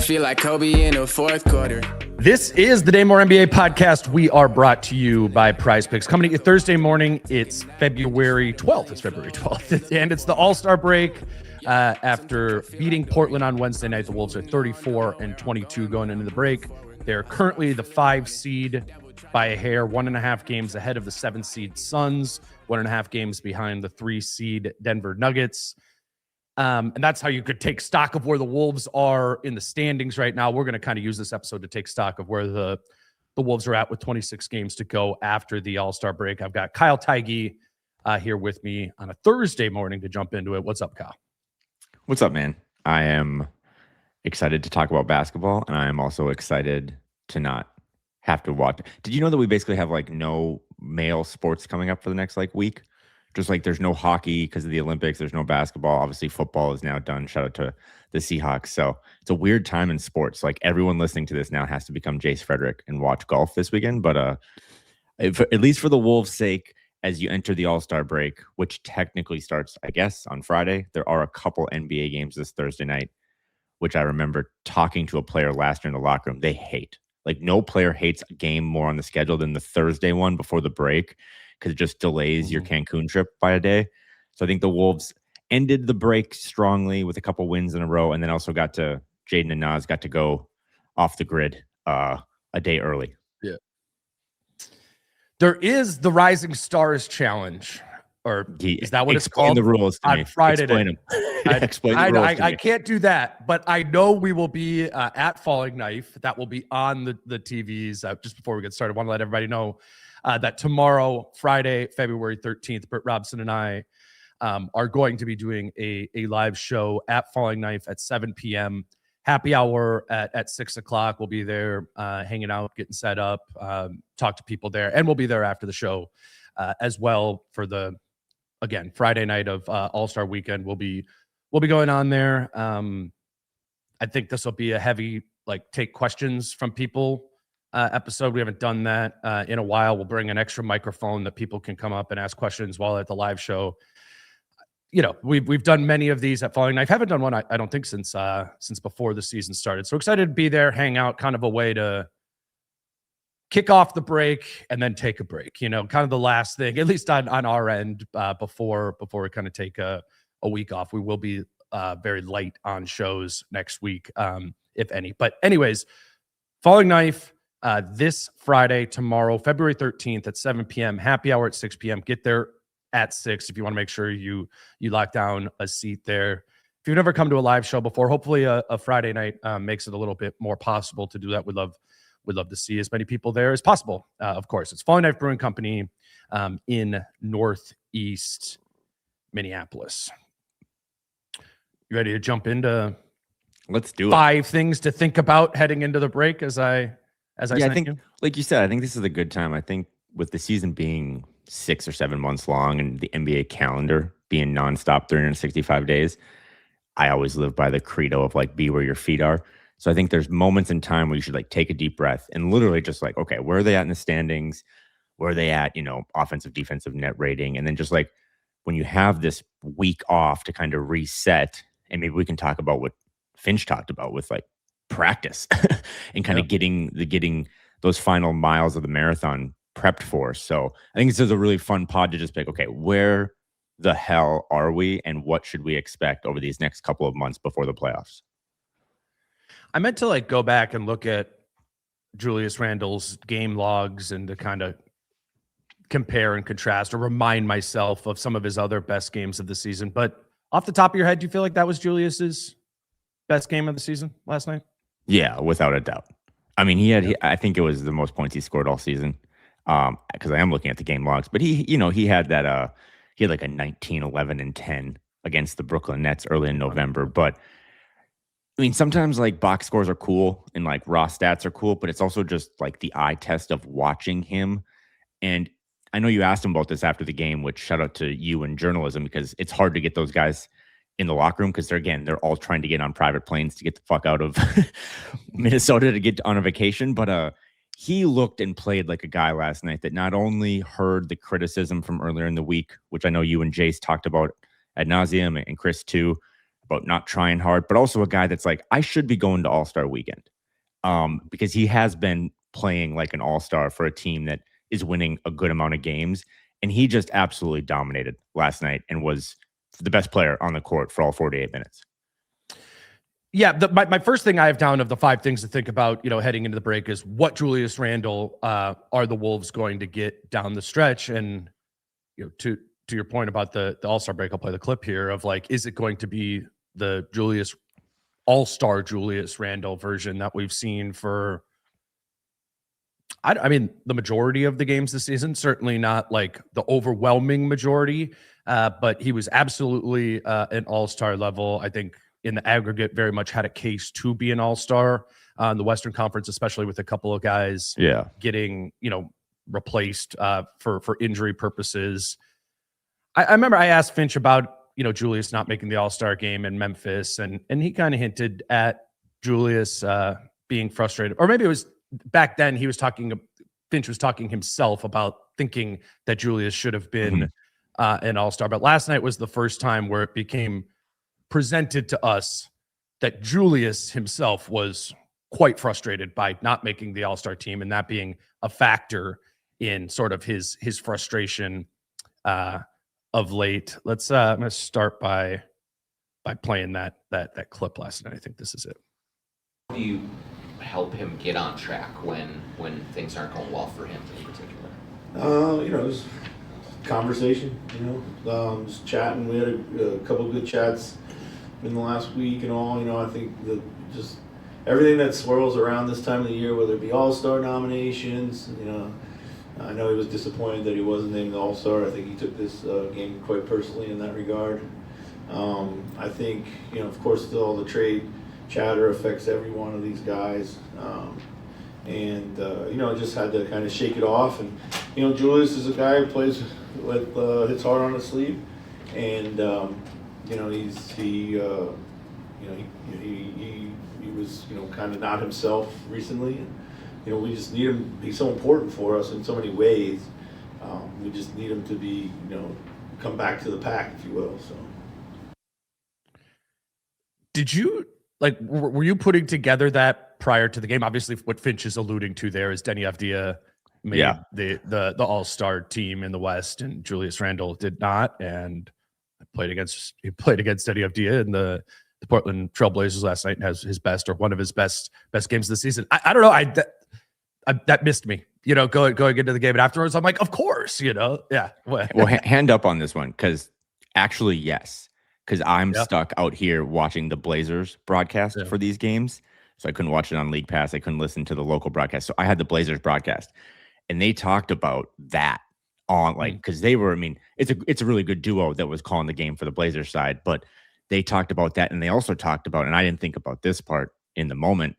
feel like Kobe in the fourth quarter. This is the Dane Moore NBA podcast. We are brought to you by Prize Picks. Coming to you Thursday morning. It's February 12th. It's February 12th. And it's the All-Star break. After beating Portland on Wednesday night, the Wolves are 34-22 going into the break. They're currently the 5 seed by a hair, 1.5 games ahead of the 7 seed Suns, 1.5 games behind the 3 seed Denver Nuggets. And that's how you could take stock of where the Wolves are in the standings right now. We're going to kind of use this episode to take stock of where the Wolves are at with 26 games to go after the All-Star break. I've got Kyle Teige here with me on a Thursday morning to jump into it. What's up, Kyle? What's up, man? I am excited to talk about basketball, and I am also excited to not have to watch. Did you know that we basically have like no male sports coming up for the next week? Just like there's no hockey because of the Olympics. There's no basketball. Obviously, football is now done. Shout out to the Seahawks. So it's a weird time in sports. Like everyone listening to this now has to become Jace Frederick and watch golf this weekend. But at least for the Wolves' sake, as you enter the All-Star break, which technically starts, I guess, on Friday, there are a couple NBA games this Thursday night, which I remember talking to a player last year in the locker room. They hate. Like no player hates a game more on the schedule than the Thursday one before the break because it just delays your Cancun trip by a day. So I think the Wolves ended the break strongly with a couple wins in a row, and then also got to Jaden and Nas got to go off the grid a day early. Yeah. There is the Rising Stars Challenge, or is that what it's called? Explain the rules to on me. Friday. Explain them. Explain the rules to me. I can't do that, but I know we will be at Falling Knife. That will be on the TVs. Just before we get started, I want to let everybody know that tomorrow, Friday, February 13th, Britt Robson and I are going to be doing a live show at Falling Knife at 7 p.m. Happy hour at 6 o'clock. We'll be there hanging out, getting set up, talk to people there. And we'll be there after the show as well for the, again, Friday night of All-Star weekend. We'll be going on there. I think this will be a heavy, take questions from people episode. We haven't done that in a while. We'll bring an extra microphone that people can come up and ask questions while at the live show. You know, we've done many of these at Falling Knife. Haven't done one, I don't think, since before the season started. So excited to be there, hang out, kind of a way to kick off the break and then take a break. You know, kind of the last thing, at least on our end, before we kind of take a week off. We will be very light on shows next week, if any. But anyways, Falling Knife this Friday, tomorrow, February 13th at 7 p.m. Happy hour at 6 p.m. Get there at 6 if you want to make sure you lock down a seat there. If you've never come to a live show before, hopefully a Friday night makes it a little bit more possible to do that. We'd love to see as many people there as possible. Of course, it's Falling Knife Brewing Company in Northeast Minneapolis. You ready to jump into? Let's do 5 things to think about heading into the break as I think, like you said, I think this is a good time. I think with the season being 6 or 7 months long and the NBA calendar being nonstop 365 days, I always live by the credo of be where your feet are. So I think there's moments in time where you should take a deep breath and literally just okay, where are they at in the standings? Where are they at, offensive, defensive net rating? And then just when you have this week off to kind of reset, and maybe we can talk about what Finch talked about with practice and kind of getting those final miles of the marathon prepped for. So I think this is a really fun pod to just pick, okay, where the hell are we and what should we expect over these next couple of months before the playoffs? I meant to go back and look at Julius Randle's game logs and to kind of compare and contrast or remind myself of some of his other best games of the season. But off the top of your head, do you feel like that was Julius's best game of the season last night? Yeah, without a doubt. I mean, I think it was the most points he scored all season. Because I am looking at the game logs, but he had that he had a 19, 11, and 10 against the Brooklyn Nets early in November. But I mean, sometimes box scores are cool and raw stats are cool, but it's also just the eye test of watching him. And I know you asked him about this after the game, which shout out to you and journalism, because it's hard to get those guys in the locker room because they're all trying to get on private planes to get the fuck out of Minnesota to get on a vacation. But he looked and played like a guy last night that not only heard the criticism from earlier in the week, which I know you and Jace talked about ad nauseum, and Chris too, about not trying hard, but also a guy that's like, I should be going to All-Star weekend. Because he has been playing like an all-star for a team that is winning a good amount of games. And he just absolutely dominated last night and was the best player on the court for all 48 minutes. Yeah, my first thing I have down of the 5 things to think about, heading into the break is what Julius Randle are the Wolves going to get down the stretch? And, to your point about the All-Star break, I'll play the clip here of like, is it going to be the All-Star Julius Randle version that we've seen for, I mean, the majority of the games this season, certainly not like the overwhelming majority, but he was absolutely an all-star level. I think in the aggregate very much had a case to be an all-star in the Western Conference, especially with a couple of guys getting, replaced for injury purposes. I remember I asked Finch about, Julius not making the all-star game in Memphis, and he kind of hinted at Julius being frustrated, or maybe it was back then Finch was talking himself about thinking that Julius should have been an all-star. But last night was the first time where it became presented to us that Julius himself was quite frustrated by not making the all-star team, and that being a factor in sort of his frustration of late. Let's I'm going to start by playing that clip last night. I think this is it. How do you help him get on track when things aren't going well for him in particular? Just conversation, just chatting. We had a couple of good chats in the last week and all. I think that just everything that swirls around this time of the year, whether it be All-Star nominations, I know he was disappointed that he wasn't named the All-Star. I think he took this game quite personally in that regard. I think, of course, all the trade chatter affects every one of these guys. I just had to kind of shake it off. And, Julius is a guy who plays with hits hard on his sleeve. And, he was, kind of not himself recently. And, we just need him. He's so important for us in so many ways. We just need him to be, come back to the pack, if you will. So, did you were you putting together that prior to the game? Obviously, what Finch is alluding to there is Deni Avdija made the All-Star team in the West, and Julius Randle did not. And he played against Deni Avdija in the Portland Trailblazers last night and has his best or one of his best games of the season. I don't know. That missed me, going into the game. And afterwards, I'm like, of course, yeah. Well, hand up on this one, because actually, yes, because I'm stuck out here watching the Blazers broadcast for these games. So I couldn't watch it on League Pass. I couldn't listen to the local broadcast. So I had the Blazers broadcast, and they talked about that on because they were, it's a really good duo that was calling the game for the Blazers side, but they talked about that. And they also talked about, and I didn't think about this part in the moment,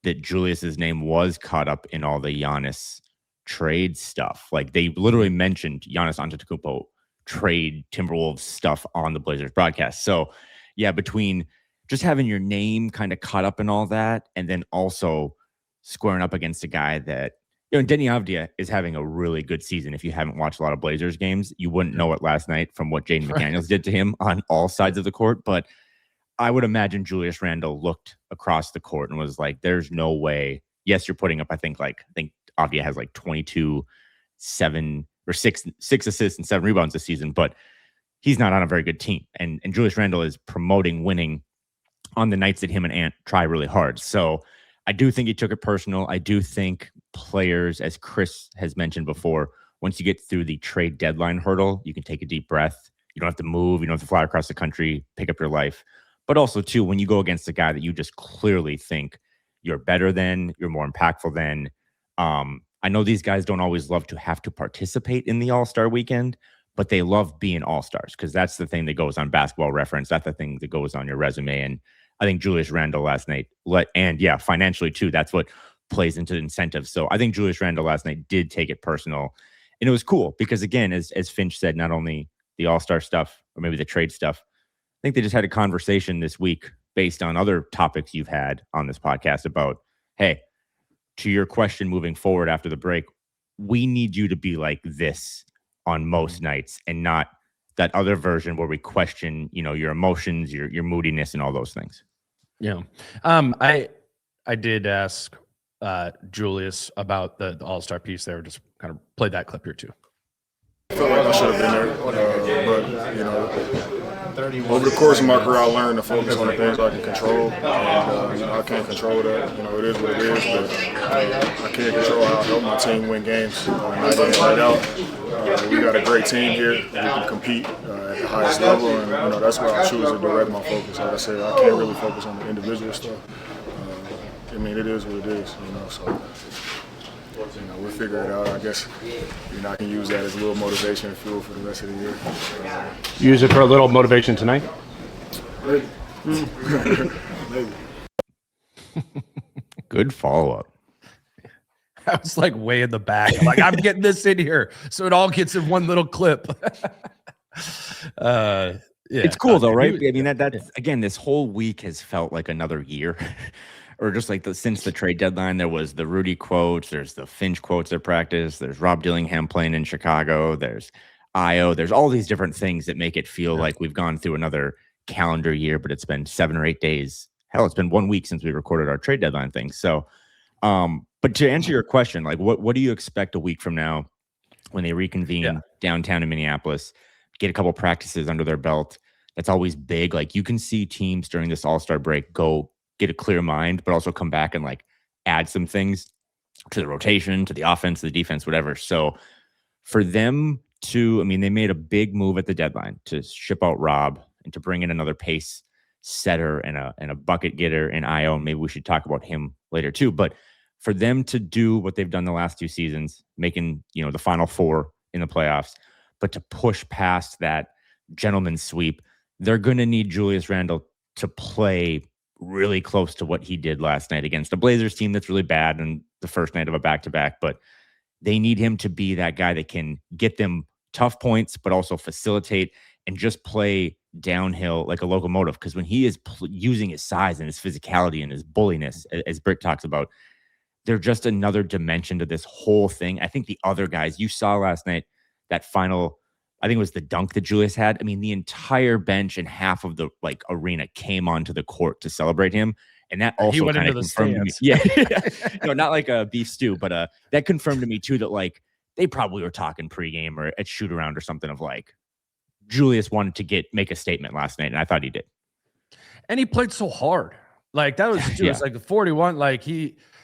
that Julius's name was caught up in all the Giannis trade stuff. Like they literally mentioned Giannis Antetokounmpo trade Timberwolves stuff on the Blazers broadcast. So yeah, between just having your name kind of caught up in all that, and then also squaring up against a guy that, Deni Avdija is having a really good season. If you haven't watched a lot of Blazers games, you wouldn't know it last night from what Jaden McDaniels did to him on all sides of the court. But I would imagine Julius Randle looked across the court and was like, there's no way. Yes, you're putting up, I think Avdija has 22, 7 or 6 assists and 7 rebounds this season, but he's not on a very good team. And Julius Randle is promoting winning on the nights that him and Ant try really hard. So I do think he took it personal. I do think players, as Chris has mentioned before, once you get through the trade deadline hurdle, you can take a deep breath. You don't have to move. You don't have to fly across the country, pick up your life. But also, too, when you go against a guy that you just clearly think you're better than, you're more impactful than. I know these guys don't always love to have to participate in the All-Star weekend, but they love being All-Stars because that's the thing that goes on Basketball Reference. That's the thing that goes on your resume. And I think Julius Randle last night, financially, too, that's what plays into the incentive. So I think Julius Randle last night did take it personal. And it was cool because, again, as Finch said, not only the All-Star stuff or maybe the trade stuff, I think they just had a conversation this week based on other topics you've had on this podcast about, hey, to your question moving forward after the break, we need you to be like this on most nights and not that other version where we question, your emotions, your moodiness, and all those things. Yeah. I did ask Julius about the All-Star piece there. Just kind of played that clip here too. I feel like I should have been there, but over the course of my career, I learned to focus on the things I can control, and I can't control that. It is what it is, but I can't control how I help my team win games night in and night out. We got a great team here. We can compete at the highest level, and that's why I choose to direct my focus. Like I said, I can't really focus on the individual stuff. It is what it is, so. We'll figure it out. I guess I can use that as a little motivation and fuel for the rest of the year. Use it for a little motivation tonight? Maybe. Maybe. Good follow-up. I was like way in the back. I'm getting this in here, so it all gets in one little clip. Yeah, it's cool though, right? That's again, this whole week has felt like another year. Or just like since the trade deadline, there was the Rudy quotes, there's the Finch quotes at practice, there's Rob Dillingham playing in Chicago, there's Ayo, there's all these different things that make it feel like we've gone through another calendar year, but it's been 7 or 8 days. Hell, it's been 1 week since we recorded our trade deadline thing. So, but to answer your question, like what do you expect a week from now when they reconvene downtown in Minneapolis, get a couple practices under their belt? That's always big. Like you can see teams during this All-Star break get a clear mind, but also come back and like add some things to the rotation, to the offense, the defense, whatever. So for them to, they made a big move at the deadline to ship out Rob and to bring in another pace setter and a bucket getter in Ayo. Maybe we should talk about him later too. But for them to do what they've done the last 2 seasons, making, the Final Four in the playoffs, but to push past that gentleman's sweep, they're going to need Julius Randle to play really close to what he did last night against the Blazers team that's really bad and the first night of a back-to-back, but they need him to be that guy that can get them tough points, but also facilitate and just play downhill like a locomotive. Because when he is using his size and his physicality and his bulliness, as Britt talks about, they're just another dimension to this whole thing. I think the other guys you saw last night, that final, I think it was the dunk that Julius had. The entire bench and half of the arena came onto the court to celebrate him. And that also kind of confirmed to me. Yeah. No, not like a beef stew, but that confirmed to me too that they probably were talking pregame or at shoot around or something of Julius wanted to make a statement last night, and I thought he did. And he played so hard. That was just the 41.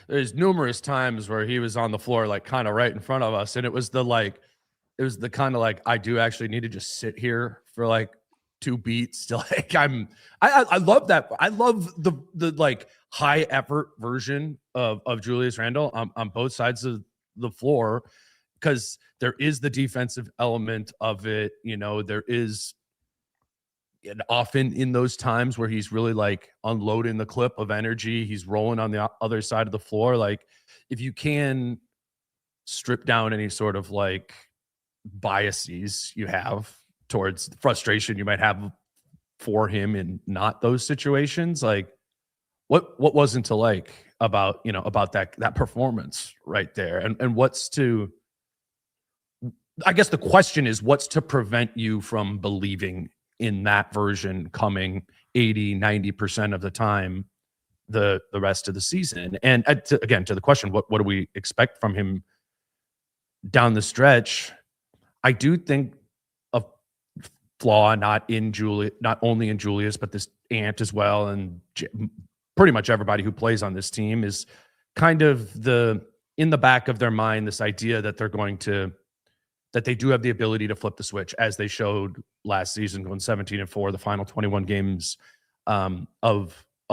There's numerous times where he was on the floor, kind of right in front of us. And it was the kind of I do actually need to just sit here for 2 beats to I love that. I love the high effort version of Julius Randle on both sides of the floor, because there is the defensive element of it. There is often in those times where he's really unloading the clip of energy, he's rolling on the other side of the floor. If you can strip down any sort of biases you have towards frustration you might have for him in not those situations, what wasn't to about that performance right there, and what's to, I guess the question is, what's to prevent you from believing in that version coming 80-90% of the time the rest of the season? And again, to the question, what do we expect from him down the stretch? I do think a flaw not only in Julius, but this Ant as well, and pretty much everybody who plays on this team, is kind of in the back of their mind, this idea that that they do have the ability to flip the switch, as they showed last season, going 17-4, the final 21 games of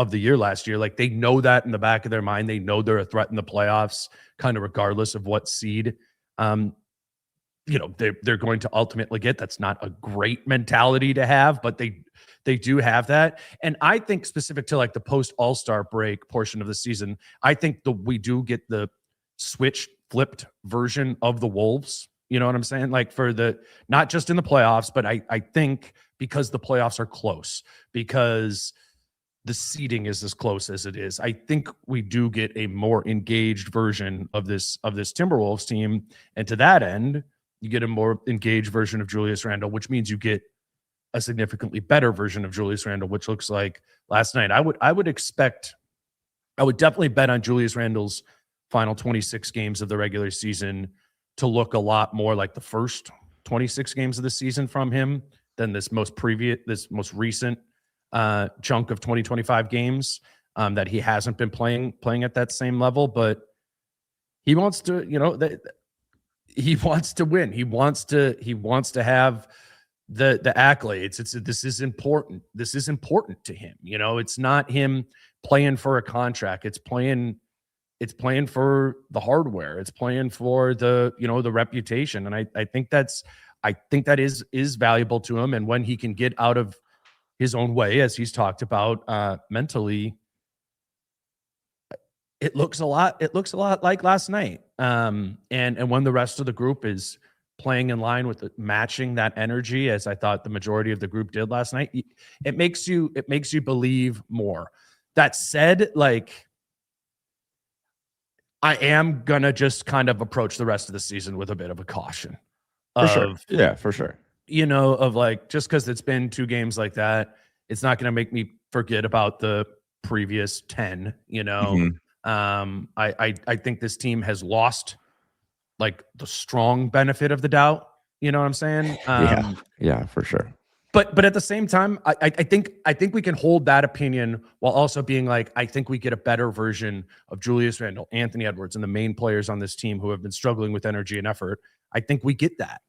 the year last year. They know that in the back of their mind. They know they're a threat in the playoffs, kind of regardless of what seed they're going to ultimately get. That's not a great mentality to have, but they do have that. And I think specific to the post All-Star break portion of the season, I think we do get the switch flipped version of the Wolves. You know what I'm saying? For not just in the playoffs, but I think because the playoffs are close, because the seeding is as close as it is, I think we do get a more engaged version of this Timberwolves team. And to that end, You get a more engaged version of Julius Randle, which means you get a significantly better version of Julius Randle, which looks like last night. I would definitely bet on Julius Randle's final 26 games of the regular season to look a lot more like the first 26 games of the season from him than this most recent chunk of 20-25 games that he hasn't been playing at that same level. But he wants to, he wants to win. He wants to have the accolades. This is important. This is important to him. It's not him playing for a contract. It's playing for the hardware. It's playing for the reputation. And I think that is valuable to him. And when he can get out of his own way, as he's talked about mentally, it looks a lot like last night. And when the rest of the group is playing in line with matching that energy, as I thought the majority of the group did last night, it makes you believe more. That said, like, I am gonna just kind of approach the rest of the season with a bit of a caution. For sure. Yeah, for sure. Of like, just because it's been 2 games like that, it's not gonna make me forget about the previous 10. I think this team has lost like the strong benefit of the doubt. You know what I'm saying? Yeah, for sure. But at the same time, I think we can hold that opinion while also being like, I think we get a better version of Julius Randle, Anthony Edwards, and the main players on this team who have been struggling with energy and effort. I think we get that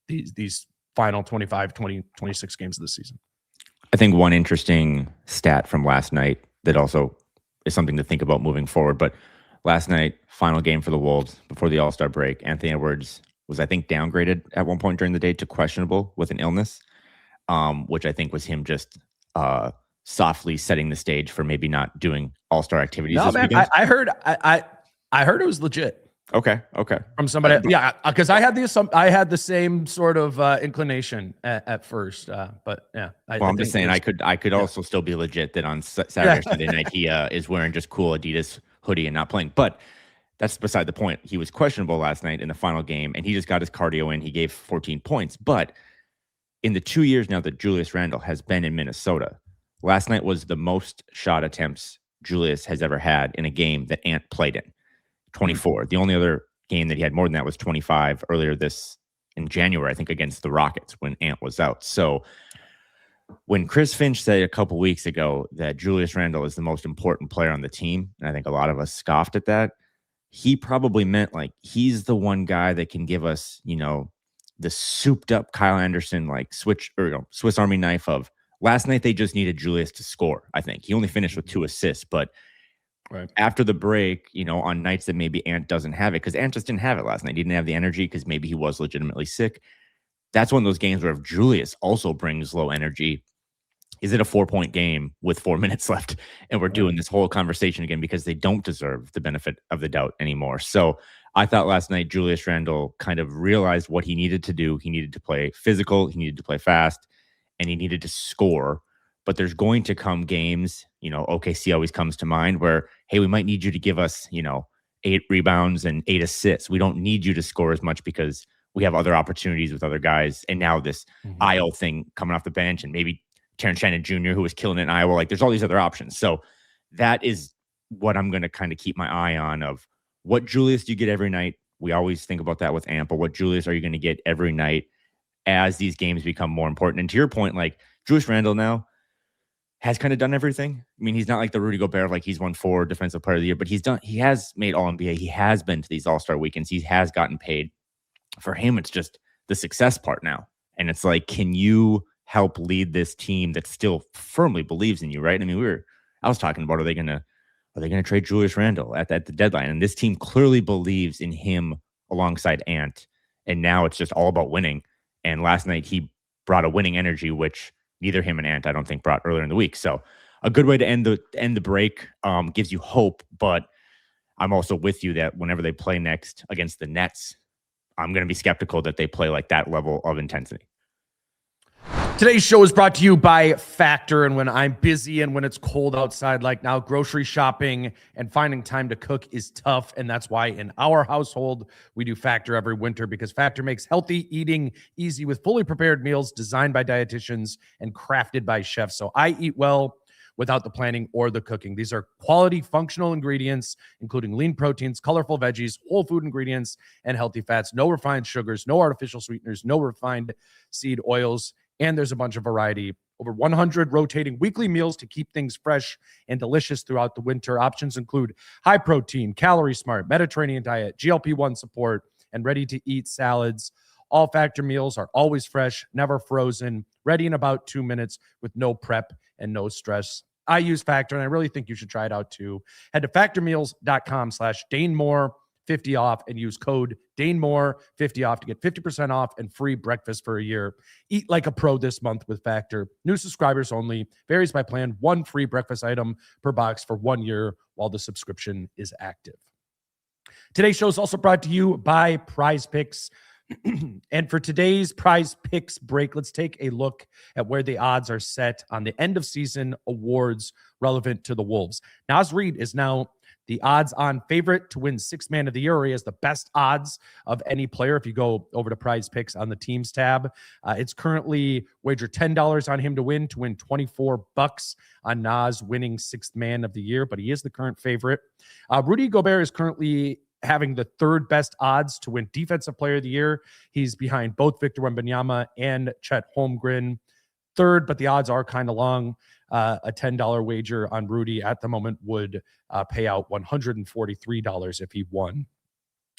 these final 25, 20, 26 games of the season. I think one interesting stat from last night that also is something to think about moving forward. But last night, final game for the Wolves before the All-Star break, Anthony Edwards was, I think, downgraded at one point during the day to questionable with an illness. Which I think was him just softly setting the stage for maybe not doing all-star activities this weekend. I heard it was legit. Okay. From somebody, because I had the same sort of inclination at first, but yeah. I'm just saying I could also still be legit that on Saturday or Sunday night he is wearing just cool Adidas hoodie and not playing. But that's beside the point. He was questionable last night in the final game, and he just got his cardio in. He gave 14 points, but in the 2 years now that Julius Randle has been in Minnesota, last night was the most shot attempts Julius has ever had in a game that Ant played in, 24. The only other game that he had more than that was 25 earlier in January, I think, against the Rockets when Ant was out. So when Chris Finch said a couple weeks ago that Julius Randle is the most important player on the team, and I think a lot of us scoffed at that, he probably meant like he's the one guy that can give us, the souped up Kyle Anderson, like Swiss Army knife of last night. They just needed Julius to score. I think he only finished with 2 assists, but after the break, on nights that maybe Ant doesn't have it, because Ant just didn't have it last night. He didn't have the energy because maybe he was legitimately sick. That's one of those games where if Julius also brings low energy, is it a 4-point game with 4 minutes left? And we're doing this whole conversation again because they don't deserve the benefit of the doubt anymore. So I thought last night Julius Randle kind of realized what he needed to do. He needed to play physical, he needed to play fast, and he needed to score. But there's going to come games, OKC always comes to mind, where, hey, we might need you to give us, 8 rebounds and 8 assists. We don't need you to score as much because we have other opportunities with other guys. And now this Ayo thing coming off the bench, and maybe Terrence Shannon Jr., who was killing it in Iowa. Like, there's all these other options. So that is what I'm going to kind of keep my eye on, of what Julius do you get every night? We always think about that with Ant, but what Julius are you going to get every night as these games become more important? And to your point, like, Julius Randle now has kind of done everything. I mean, he's not like the Rudy Gobert, like he's won 4 Defensive Player of the Year, but he has made All-NBA. He has been to these All-Star weekends. He has gotten paid. For him, it's just the success part now. And it's like, can you help lead this team that still firmly believes in you, right? I mean, I was talking about, are they going to trade Julius Randle at the deadline? And this team clearly believes in him alongside Ant. And now it's just all about winning. And last night he brought a winning energy, which neither him and Ant, I don't think, brought earlier in the week. So a good way to end the break, gives you hope. But I'm also with you that whenever they play next against the Nets, I'm going to be skeptical that they play like that level of intensity. Today's show is brought to you by Factor. And when I'm busy and when it's cold outside like now, grocery shopping and finding time to cook is tough. And that's why in our household, we do Factor every winter, because Factor makes healthy eating easy with fully prepared meals designed by dietitians and crafted by chefs. So I eat well without the planning or the cooking. These are quality functional ingredients, including lean proteins, colorful veggies, whole food ingredients, and healthy fats. No refined sugars, no artificial sweeteners, no refined seed oils. And there's a bunch of variety. Over 100 rotating weekly meals to keep things fresh and delicious throughout the winter. Options include high protein, calorie smart, Mediterranean diet, GLP-1 support, and ready-to-eat salads. All Factor meals are always fresh, never frozen, ready in about 2 minutes with no prep and no stress. I use Factor, and I really think you should try it out too. Head to factormeals.com/DaneMoore50 off and use code DaneMoore50 off to get 50% off and free breakfast for a year. Eat like a pro this month with Factor. New subscribers only. Varies by plan. 1 free breakfast item per box for 1 year while the subscription is active. Today's show is also brought to you by Prize Picks. And for today's Prize Picks break, let's take a look at where the odds are set on the end of season awards relevant to the Wolves. Naz Reid is now the odds-on favorite to win Sixth Man of the Year. He has the best odds of any player. If you go over to Prize Picks on the teams tab, it's currently wager $10 on him to win $24 on Naz winning Sixth Man of the Year, but he is the current favorite. Rudy Gobert is currently having the third best odds to win Defensive Player of the Year. He's behind both Victor Wembanyama and Chet Holmgren. Third, but the odds are kind of long. A $10 wager on Rudy at the moment would pay out $143 if he won.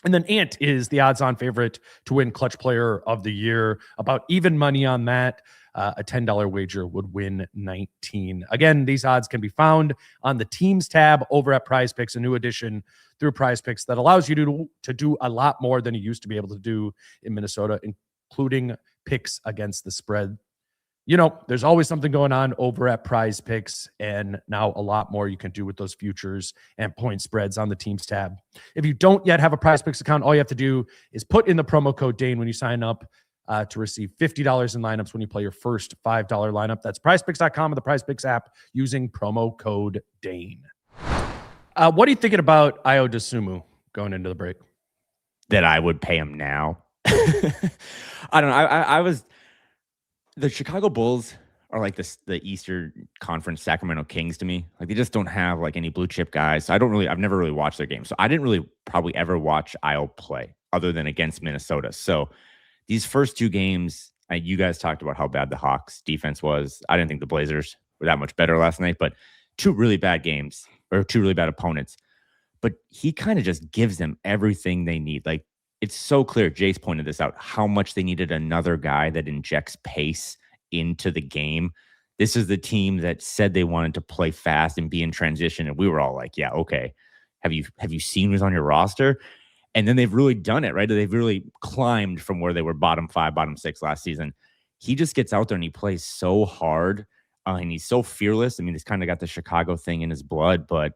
And then Ant is the odds-on favorite to win Clutch Player of the Year. About even money on that. A $10 wager would win 19. Again, these odds can be found on the teams tab over at Prize Picks, a new addition through Prize Picks that allows you to do a lot more than you used to be able to do in Minnesota, including picks against the spread. You know, there's always something going on over at Prize Picks, and now a lot more you can do with those futures and point spreads on the teams tab. If you don't yet have a Prize Picks account, all you have to do is put in the promo code Dane when you sign up to receive $50 in lineups when you play your first $5 lineup. That's prizepicks.com or the Prize Picks app using promo code Dane. What are you thinking about Ayo Dosunmu going into the break? That I would pay him now. I don't know. I was... The Chicago Bulls are like the Eastern Conference Sacramento Kings to me. Like, they just don't have like any blue chip guys. So I've never really watched their games. So I didn't really probably ever watch Ayo play other than against Minnesota. So these first 2 games, you guys talked about how bad the Hawks defense was. I didn't think the Blazers were that much better last night, but 2 really bad games or 2 really bad opponents. But he kind of just gives them everything they need. Like, it's so clear, Jace pointed this out, how much they needed another guy that injects pace into the game. This is the team that said they wanted to play fast and be in transition, and we were all like, yeah, okay. Have you seen who's on your roster? And then they've really done it, right? They've really climbed from where they were bottom 5, bottom 6 last season. He just gets out there and he plays so hard, and he's so fearless. I mean, he's kind of got the Chicago thing in his blood, but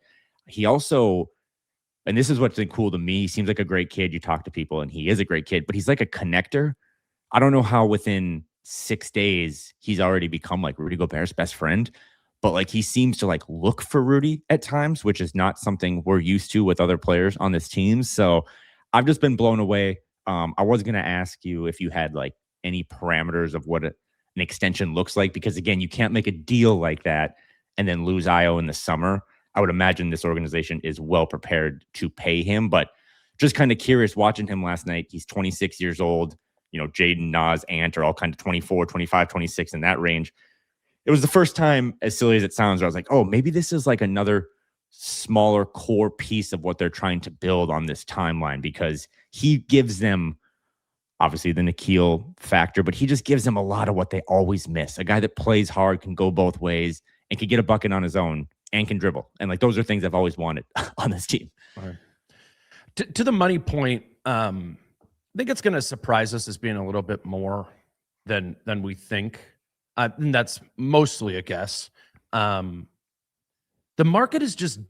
he also... And this is what's cool to me. He seems like a great kid. You talk to people, and he is a great kid, but he's like a connector. I don't know how within 6 days he's already become like Rudy Gobert's best friend, but like he seems to like look for Rudy at times, which is not something we're used to with other players on this team. So I've just been blown away. I was going to ask you if you had like any parameters of what an extension looks like, because again, you can't make a deal like that and then lose Ayo in the summer. I would imagine this organization is well prepared to pay him, but just kind of curious watching him last night. He's 26 years old. You know, Jaden, Naz, Ant are all kind of 24, 25, 26 in that range. It was the first time, as silly as it sounds, where I was like, oh, maybe this is like another smaller core piece of what they're trying to build on this timeline, because he gives them obviously the Nikhil factor, but he just gives them a lot of what they always miss. A guy that plays hard, can go both ways, and can get a bucket on his own, and can dribble. And like, those are things I've always wanted on this team. Right. To the money point, I think it's going to surprise us as being a little bit more than we think. And that's mostly a guess. The market is just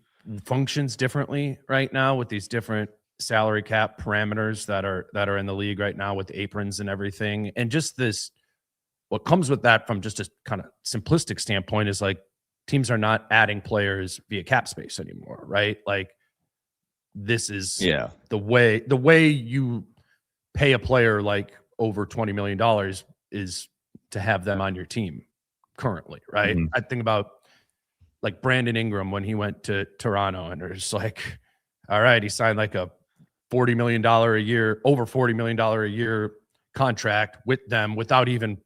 functions differently right now with these different salary cap parameters that are in the league right now with aprons and everything. And just this what comes with that from just a kind of simplistic standpoint is like teams are not adding players via cap space anymore, right? Like this is the way you pay a player like over $20 million is to have them on your team currently, right? Mhm. I think about like Brandon Ingram when he went to Toronto, and there's like, all right, he signed like a $40 million a year, over $40 million a year contract with them without even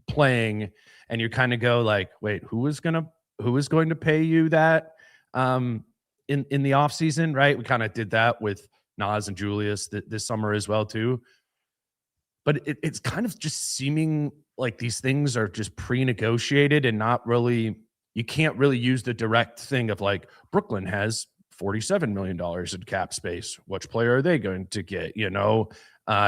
playing. And you kind of go like, wait, who is going to pay you that in the off season, right? We kind of did that with Nas and Julius this summer as well too. But it's kind of just seeming like these things are just pre-negotiated and not really, you can't really use the direct thing of like Brooklyn has $47 million in cap space. Which player are they going to get?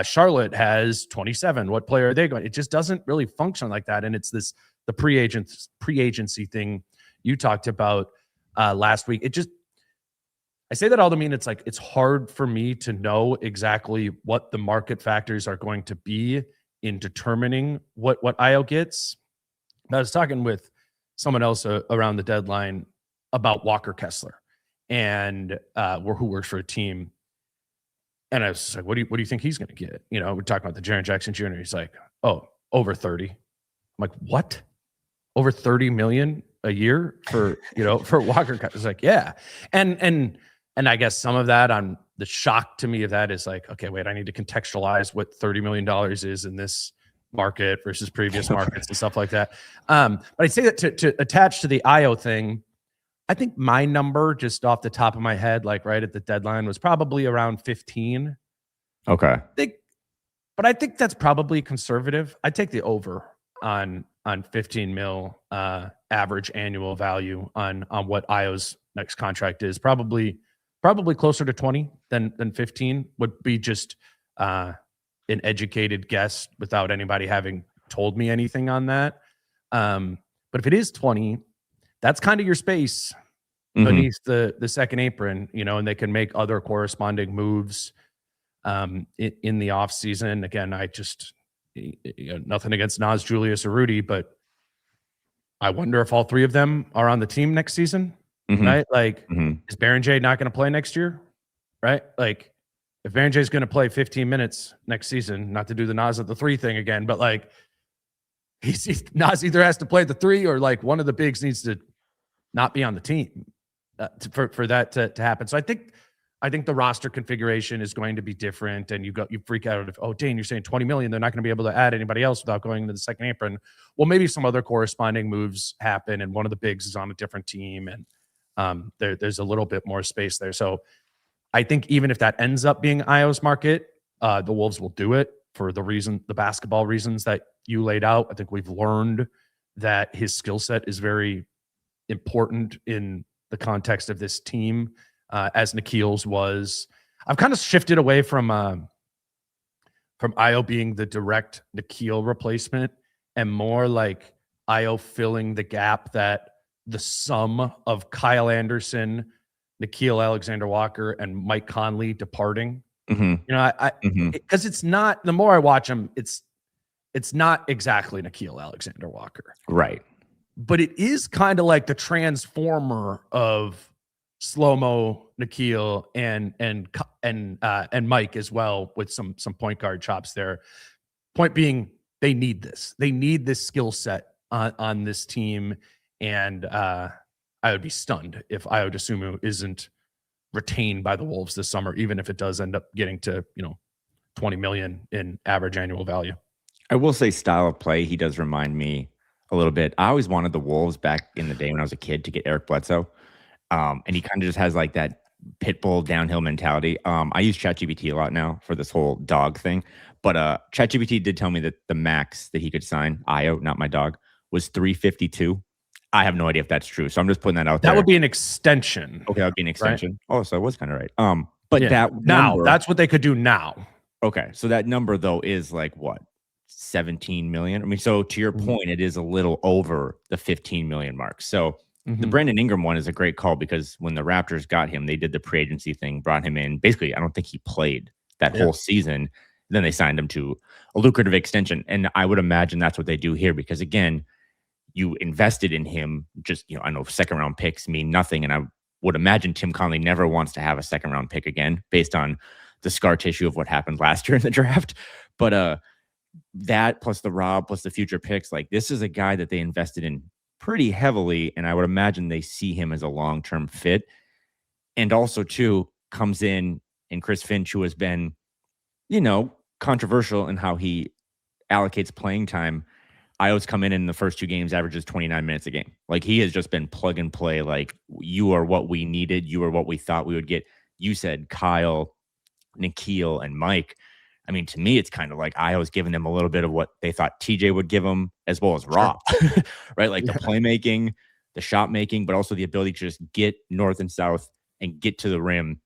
Charlotte has 27. What player are they going? It just doesn't really function like that. And it's the pre-agency thing you talked about last week. I say that all to mean it's like, it's hard for me to know exactly what the market factors are going to be in determining what Ayo gets. I was talking with someone else around the deadline about Walker Kessler and who works for a team. And I was just like, what do you think he's going to get? We're talking about the Jaren Jackson Jr. He's like, oh, over 30. I'm like, what? Over 30 million a year for Walker Kessler? It's like, yeah. And I guess some of that on the shock to me of that is like, okay, wait, I need to contextualize what $30 million is in this market versus previous markets and stuff like that. But I'd say that to attach to the Ayo thing, I think my number just off the top of my head, like right at the deadline, was probably around 15. Okay. But I think that's probably conservative. I'd take the over on 15 mil average annual value on what Ayo's next contract is. Probably closer to 20 than 15 would be just an educated guess without anybody having told me anything on that. But if it is 20, that's kind of your space beneath the second apron, and they can make other corresponding moves in the off season. Again, I just nothing against Nas, Julius, or Rudy, but I wonder if all three of them are on the team next season. Right? Like, is Baron J not going to play next year? Right? Like, if Baron J is going to play 15 minutes next season, not to do the Nas at the 3 thing again, but like, Nas either has to play at the 3 or like one of the bigs needs to not be on the team for that to happen. So I think the roster configuration is going to be different, and you freak out if, oh, Dane, you're saying 20 million, they're not going to be able to add anybody else without going into the second apron. Well, maybe some other corresponding moves happen, and one of the bigs is on a different team, and there's a little bit more space there. So I think even if that ends up being Ayo's market, the Wolves will do it for the basketball reasons that you laid out. I think we've learned that his skill set is very important in the context of this team, as Nikhil's was. I've kind of shifted away from Ayo being the direct Nikhil replacement and more like Ayo filling the gap that the sum of Kyle Anderson, Nickeil Alexander-Walker, and Mike Conley departing. Because it's not, the more I watch him, it's not exactly Nickeil Alexander-Walker. Right. But it is kind of like the transformer of slow-mo Nickeil and Mike as well, with some point guard chops there. Point being, they need this. They need this skill set on this team. And I would be stunned if Ayo Dosunmu isn't retained by the Wolves this summer, even if it does end up getting to 20 million in average annual value. I will say, style of play, he does remind me a little bit. I always wanted the Wolves back in the day when I was a kid to get Eric Bledsoe, and he kind of just has like that pit bull downhill mentality. I use ChatGPT a lot now for this whole dog thing, but ChatGPT did tell me that the max that he could sign, Ayo, not my dog, was 352. I have no idea if that's true, so I'm just putting that out there. That would be an extension. Okay, that would be an extension. Right? Oh, so I was kind of right. But that now number, that's what they could do now. Okay, so that number though is like what, 17 million? I mean, so to your point, it is a little over the 15 million mark. So the Brandon Ingram one is a great call, because when the Raptors got him, they did the pre-agency thing, brought him in. Basically, I don't think he played that whole season. then they signed him to a lucrative extension. And I would imagine that's what they do here because, again, you invested in him. Just, I know second round picks mean nothing. And I would imagine Tim Connelly never wants to have a second round pick again based on the scar tissue of what happened last year in the draft. But that plus the Rob plus the future picks, like this is a guy that they invested in pretty heavily. And I would imagine they see him as a long-term fit. And also, too, comes in and Chris Finch, who has been, controversial in how he allocates playing time. Ayo's come in the first 2 games, averages 29 minutes a game. Like he has just been plug and play. Like you are what we needed. You are what we thought we would get. You said Kyle, Nikhil, and Mike. I mean, to me, it's kind of like Ayo's giving them a little bit of what they thought TJ would give them, as well as Rob, right? Like the playmaking, the shot making, but also the ability to just get north and south and get to the rim.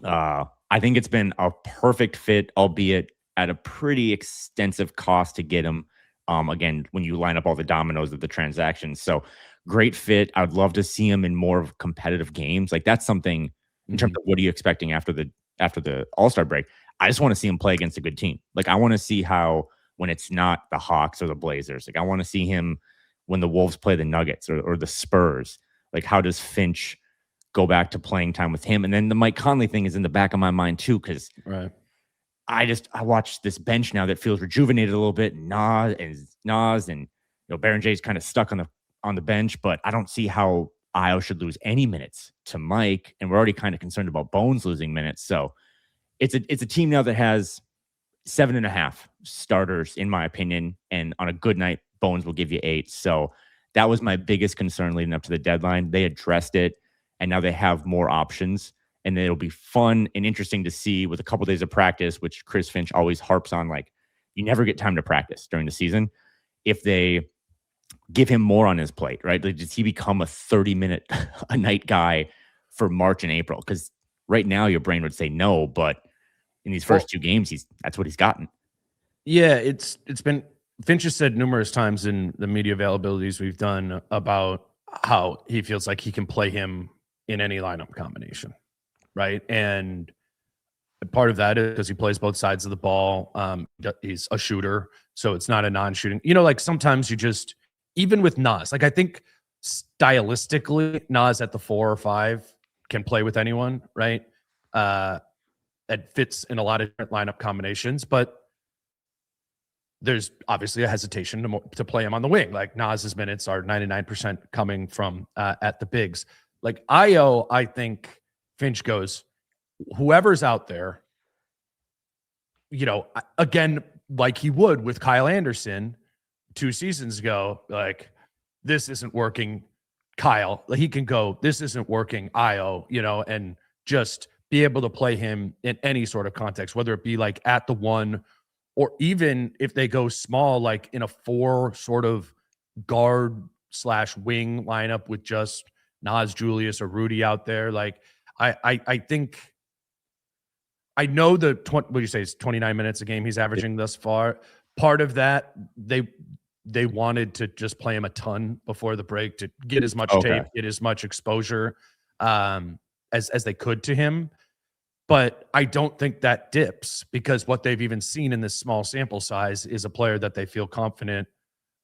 I think it's been a perfect fit, albeit at a pretty extensive cost to get him. Again, when you line up all the dominoes of the transactions. So great fit. I'd love to see him in more of competitive games. Like that's something in terms of what are you expecting after the All-Star break? I just want to see him play against a good team. Like I want to see how when it's not the Hawks or the Blazers, like I want to see him when the Wolves play the Nuggets or the Spurs. Like how does Finch go back to playing time with him? And then the Mike Conley thing is in the back of my mind too, because I watch this bench now that feels rejuvenated a little bit. Nas and Baron J's kind of stuck on the bench, but I don't see how Ayo should lose any minutes to Mike, and we're already kind of concerned about Bones losing minutes. So it's a team now that has 7.5 starters, in my opinion, and on a good night, Bones will give you 8. So that was my biggest concern leading up to the deadline. They addressed it, and now they have more options. And it'll be fun and interesting to see with a couple days of practice, which Chris Finch always harps on, like you never get time to practice during the season. If they give him more on his plate, right? Like, does he become a 30-minute a night guy for March and April? Because right now your brain would say no, but in these first 2 games, that's what he's gotten. Yeah, it's been Finch has said numerous times in the media availabilities we've done about how he feels like he can play him in any lineup combination. Right. And part of that is because he plays both sides of the ball. He's a shooter, so it's not a non-shooting. Like sometimes you just, even with Nas, like I think stylistically, Nas at the 4 or 5 can play with anyone, right? It fits in a lot of different lineup combinations, but there's obviously a hesitation to play him on the wing. Like Nas's minutes are 99% coming from at the bigs. Like Ayo, I think Finch goes, whoever's out there, again, like he would with Kyle Anderson 2 seasons ago, like this isn't working, Kyle. He can go, this isn't working, Ayo, and just be able to play him in any sort of context, whether it be like at the 1 or even if they go small, like in a 4 sort of guard/wing lineup with just Nas, Julius, or Rudy out there. Like I think I know what do you say is 29 minutes a game he's averaging thus far. Part of that they wanted to just play him a ton before the break to get as much tape, get as much exposure as they could to him. But I don't think that dips because what they've even seen in this small sample size is a player that they feel confident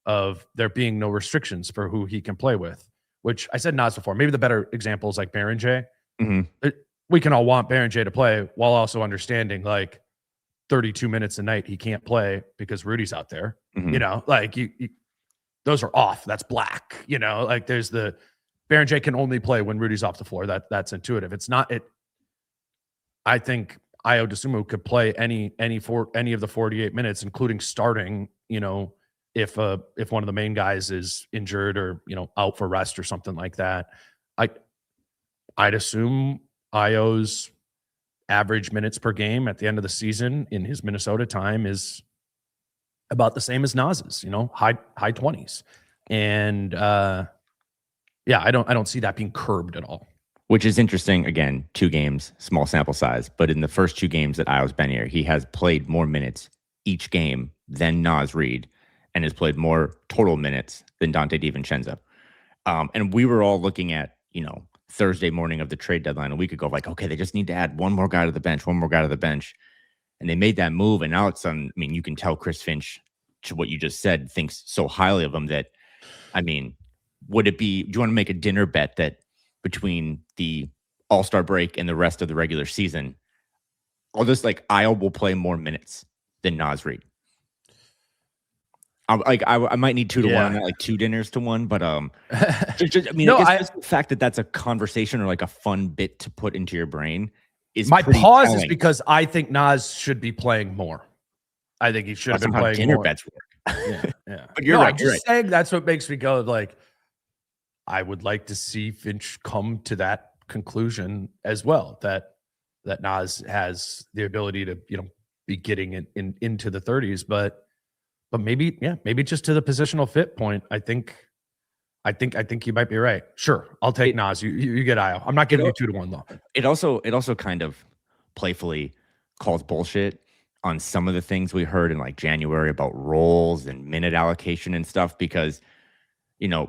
of there being no restrictions for who he can play with, which I said Nas before. Maybe the better example is like Baron J. Mm-hmm. We can all want Baron J to play while also understanding like 32 minutes a night he can't play because Rudy's out there. Mm-hmm. Like you those are off. That's black. Like there's the Baron J can only play when Rudy's off the floor. That's intuitive. It's not it. I think Ayo Dosunmu could play any of the 48 minutes, including starting, if one of the main guys is injured or, out for rest or something like that. I'd assume Ayo's average minutes per game at the end of the season in his Minnesota time is about the same as Nas's, high 20s. And I don't see that being curbed at all. Which is interesting. Again, 2 games, small sample size. But in the first 2 games that Ayo's been here, he has played more minutes each game than Nas Reed and has played more total minutes than Dante DiVincenzo. And we were all looking at, Thursday morning of the trade deadline a week ago, like, okay, they just need to add one more guy to the bench. and they made that move. And now it's on. I mean, you can tell Chris Finch, to what you just said, thinks so highly of him that, I mean, would it be? Do you want to make a dinner bet that between the All-Star break and the rest of the regular season, I'll just like Ayo will play more minutes than Naz Reid? I might need 2 to 1 on that, like 2 dinners to 1, but I mean, No, I guess the fact that that's a conversation or like a fun bit to put into your brain is my pause telling. is because I think Naz should be playing more. I think he should have That's been not how playing dinner more. bets work. Yeah. But you're no, right. I'm You're just right. saying that's what makes me go like, I would like to see Finch come to that conclusion as well, that Naz has the ability to, be getting it into the 30s, but maybe just to the positional fit point, I think you might be right. Sure, I'll take Naz. You get Ayo. I'm not giving you 2 to 1 though. It also kind of playfully calls bullshit on some of the things we heard in like January about roles and minute allocation and stuff, because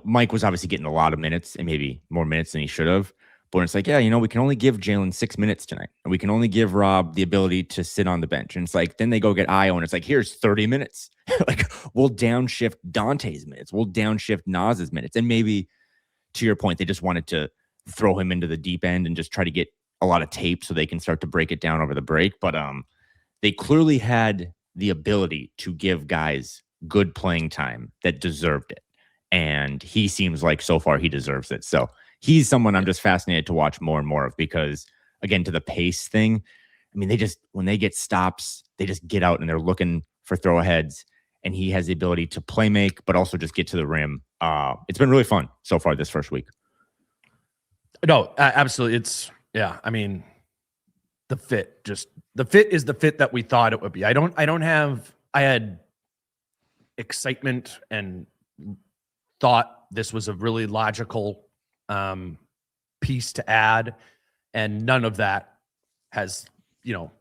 Mike was obviously getting a lot of minutes and maybe more minutes than he should have. But it's like, we can only give Jalen 6 minutes tonight, and we can only give Rob the ability to sit on the bench. And it's like, then they go get Ayo, and it's like, here's 30 minutes. Like, we'll downshift Dante's minutes, we'll downshift Naz's minutes, and maybe to your point, they just wanted to throw him into the deep end and just try to get a lot of tape so they can start to break it down over the break. But they clearly had the ability to give guys good playing time that deserved it, and he seems like so far he deserves it. So he's someone I'm just fascinated to watch more and more of, because again, to the pace thing, I mean, when they get stops, they just get out and they're looking for throw aheads, and he has the ability to play make, but also just get to the rim. It's been really fun so far this first week. No, absolutely. I mean, the fit is the fit that we thought it would be. I had excitement and thought this was a really logical piece to add, and none of that has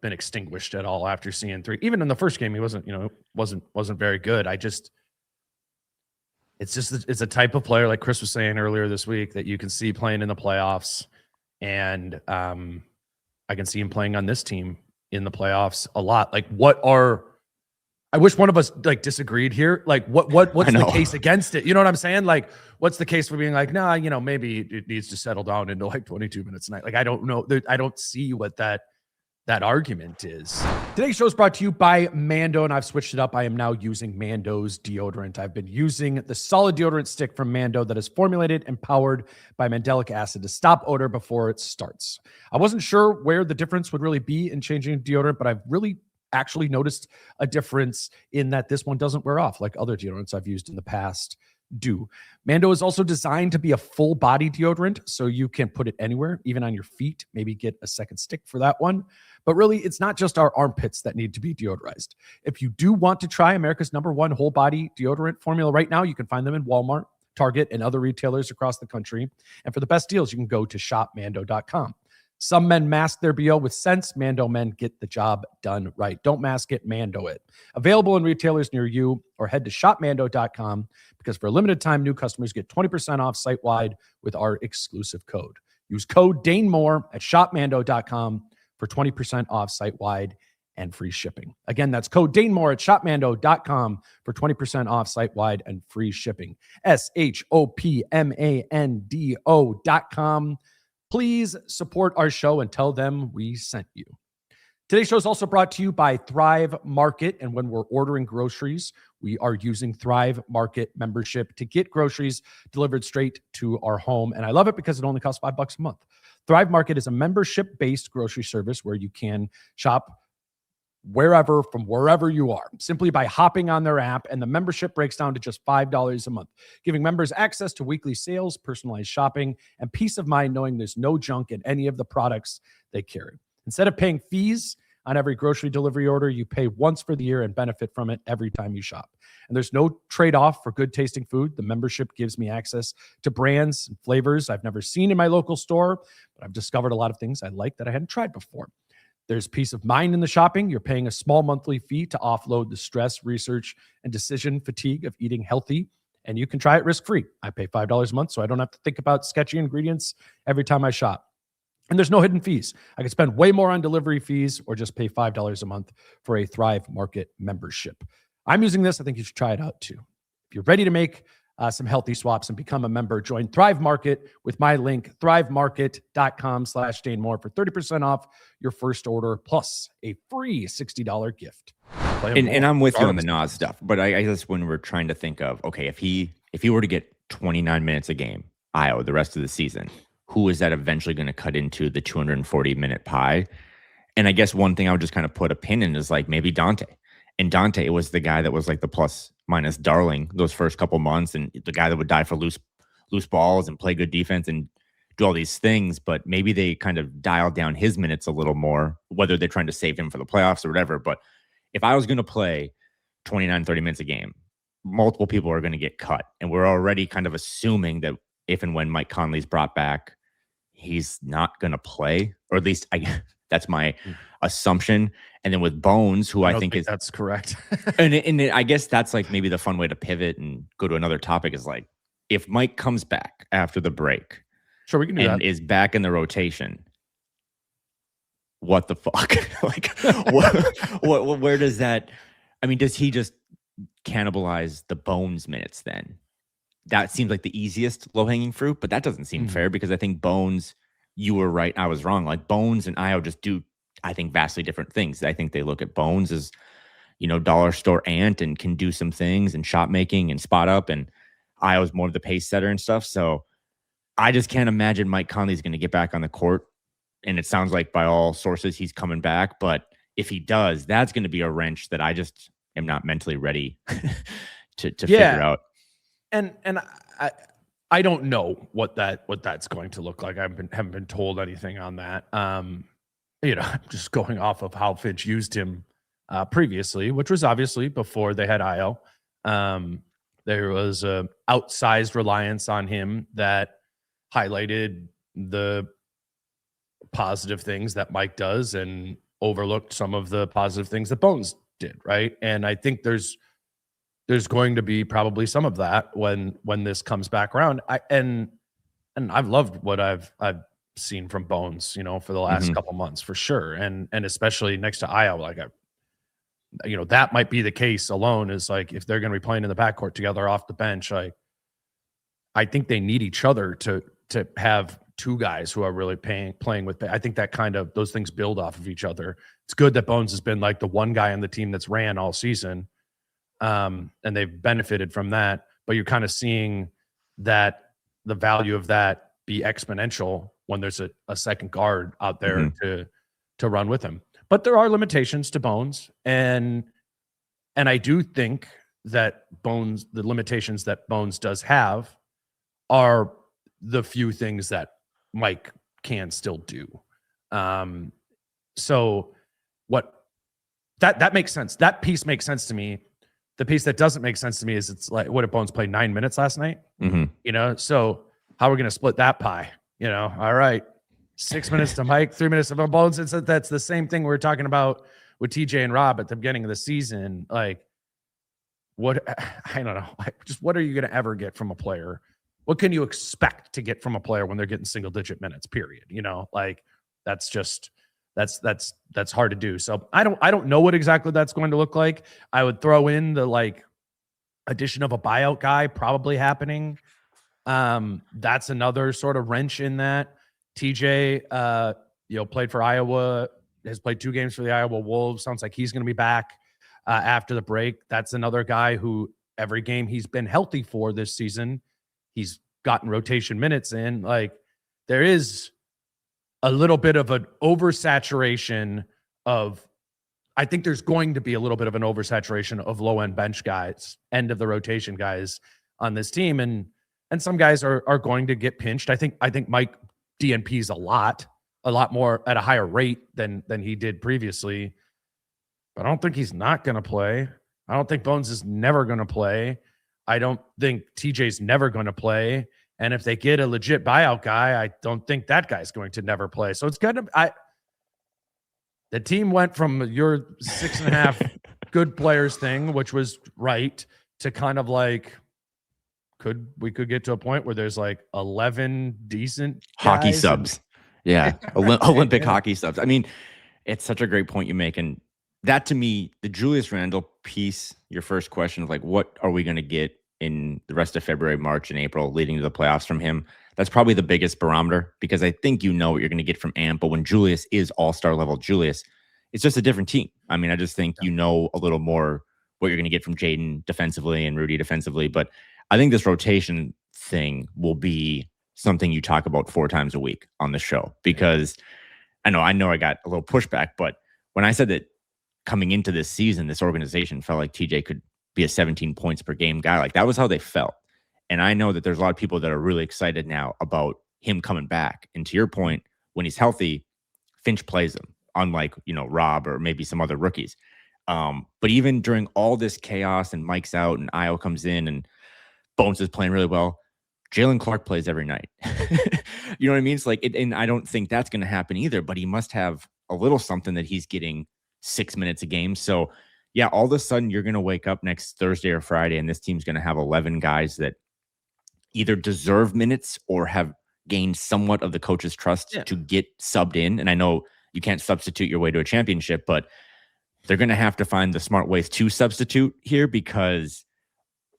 been extinguished at all after seeing 3. Even in the first game, he wasn't very good. It's a type of player, like Chris was saying earlier this week, that you can see playing in the playoffs, and I can see him playing on this team in the playoffs a lot. Like, I wish one of us like disagreed here. Like, what's the case against it? You know what I'm saying? Like, what's the case for being like, nah, maybe it needs to settle down into like 22 minutes a night. Like, I don't know. I don't see what that argument is. Today's show is brought to you by Mando, and I've switched it up. I am now using Mando's deodorant. I've been using the solid deodorant stick from Mando that is formulated and powered by mandelic acid to stop odor before it starts. I wasn't sure where the difference would really be in changing deodorant, but I've really actually noticed a difference in that this one doesn't wear off like other deodorants I've used in the past do. Mando is also designed to be a full body deodorant, so you can put it anywhere, even on your feet. Maybe get a second stick for that one. But really, it's not just our armpits that need to be deodorized. If you do want to try America's #1 whole body deodorant formula right now, you can find them in Walmart, Target, and other retailers across the country. And for the best deals, you can go to shopmando.com. Some men mask their BO with sense. Mando men get the job done right. Don't mask it, Mando it. Available in retailers near you, or head to shopmando.com, because for a limited time, new customers get 20% off site-wide with our exclusive code. Use code DaneMoore at shopmando.com for 20% off site-wide and free shipping. Again, that's code DaneMoore at shopmando.com for 20% off site-wide and free shipping. shopmando.com. Please support our show and tell them we sent you. Today's show is also brought to you by Thrive Market. And when we're ordering groceries, we are using Thrive Market membership to get groceries delivered straight to our home. And I love it because it only costs $5 a month. Thrive Market is a membership-based grocery service where you can shop from wherever you are, simply by hopping on their app, and the membership breaks down to just $5 a month, giving members access to weekly sales, personalized shopping, and peace of mind knowing there's no junk in any of the products they carry. Instead of paying fees on every grocery delivery order, you pay once for the year and benefit from it every time you shop. And there's no trade-off for good tasting food. The membership gives me access to brands and flavors I've never seen in my local store, but I've discovered a lot of things I like that I hadn't tried before. There's peace of mind in the shopping. You're paying a small monthly fee to offload the stress, research, and decision fatigue of eating healthy, and you can try it risk-free. I pay $5 a month, so I don't have to think about sketchy ingredients every time I shop. And there's no hidden fees. I could spend way more on delivery fees or just pay $5 a month for a Thrive Market membership. I'm using this. I think you should try it out too. If you're ready to make some healthy swaps and become a member, join Thrive Market with my link, thrivemarket.com/DaneMoore for 30% off your first order plus a free $60 gift. And I'm with you on the Nas stuff, but I guess when we're trying to think of, okay, if he were to get 29 minutes a game, Ayo, the rest of the season, who is that eventually going to cut into the 240-minute pie? And I guess one thing I would just kind of put a pin in is like maybe Dante. And Dante was the guy that was like the plus minus darling those first couple months, and the guy that would die for loose balls and play good defense and do all these things. But maybe they kind of dialed down his minutes a little more, whether they're trying to save him for the playoffs or whatever. But if I was going to play 29, 30 minutes a game, multiple people are going to get cut. And we're already kind of assuming that if and when Mike Conley's brought back, he's not going to play, or at least that's my assumption. And then with Bones, who I think is that's correct. and I guess that's like maybe the fun way to pivot and go to another topic is like, if Mike comes back after the break, sure, we can do and that. is back in the rotation, what the fuck? Like, what, where does that? I mean, does he just cannibalize the Bones minutes then? That seems like the easiest low-hanging fruit, but that doesn't seem fair because I think Bones, you were right, I was wrong. Like Bones and Ayo just do, I think, vastly different things. I think they look at Bones as, dollar store ant and can do some things and shot making and spot up, and Ayo's more of the pace setter and stuff. So I just can't imagine Mike Conley's going to get back on the court. And it sounds like by all sources he's coming back. But if he does, that's going to be a wrench that I just am not mentally ready to figure out. And I don't know what that's going to look like. I haven't been told anything on that. Just going off of how Finch used him previously, which was obviously before they had Ayo. There was a outsized reliance on him that highlighted the positive things that Mike does and overlooked some of the positive things that Bones did, right? And I think there's going to be probably some of that when this comes back around. And I've loved what I've seen from Bones, for the last couple months for sure, and especially next to Ayo, like that might be the case alone. Is like if they're going to be playing in the backcourt together off the bench, like I think they need each other to have two guys who are really playing with. I think that kind of those things build off of each other. It's good that Bones has been like the one guy on the team that's ran all season. And they've benefited from that, but you're kind of seeing that the value of that be exponential when there's a second guard out there to run with him. But there are limitations to Bones, and I do think that the limitations that Bones does have are the few things that Mike can still do. So what that makes sense. That piece makes sense to me. The piece that doesn't make sense to me is it's like, what if Bones played 9 minutes last night? So how are we going to split that pie? All right, 6 minutes to Mike, 3 minutes to Bones. That's the same thing we were talking about with TJ and Rob at the beginning of the season. Like, I don't know. Just what are you going to ever get from a player? What can you expect to get from a player when they're getting single digit minutes, period? That's just, that's hard to do. So I don't know what exactly that's going to look like. I would throw in the addition of a buyout guy probably happening. That's another sort of wrench in that. TJ, played for Iowa, has played 2 games for the Iowa Wolves. Sounds like he's going to be back after the break. That's another guy who every game he's been healthy for this season, he's gotten rotation minutes in. Like, there is a little bit of an oversaturation of, I think there's going to be a little bit of an oversaturation of low-end bench guys, end of the rotation guys on this team. And some guys are going to get pinched. I think Mike DNP's a lot more at a higher rate than he did previously. But I don't think he's not going to play. I don't think Bones is never going to play. I don't think TJ's never going to play. And if they get a legit buyout guy, I don't think that guy's going to never play. So it's kind of, the team went from your 6.5 good players thing, which was right, to kind of like, we could get to a point where there's like 11 decent hockey guys subs Yeah, Olympic hockey stuff. I mean, it's such a great point you make, and that to me, the Julius Randle piece, your first question of like, what are we going to get in the rest of February, March, and April leading to the playoffs from him? That's probably the biggest barometer because I think you know what you're going to get from Amp, but when Julius is all-star level Julius, it's just a different team. I mean, I just think you know a little more what you're going to get from Jaden defensively and Rudy defensively, but I think this rotation thing will be something you talk about 4 times a week on the show because I know I got a little pushback, but when I said that coming into this season, this organization felt like TJ could be a 17 points per game guy, like that was how they felt. And I know that there's a lot of people that are really excited now about him coming back. And to your point, when he's healthy, Finch plays him, unlike, Rob or maybe some other rookies. But even during all this chaos and Mike's out and Ayo comes in and Bones is playing really well, Jalen Clark plays every night. You know what I mean? It's like, and I don't think that's going to happen either, but he must have a little something that he's getting 6 minutes a game. So yeah, all of a sudden you're going to wake up next Thursday or Friday and this team's going to have 11 guys that either deserve minutes or have gained somewhat of the coach's trust to get subbed in. And I know you can't substitute your way to a championship, but they're going to have to find the smart ways to substitute here because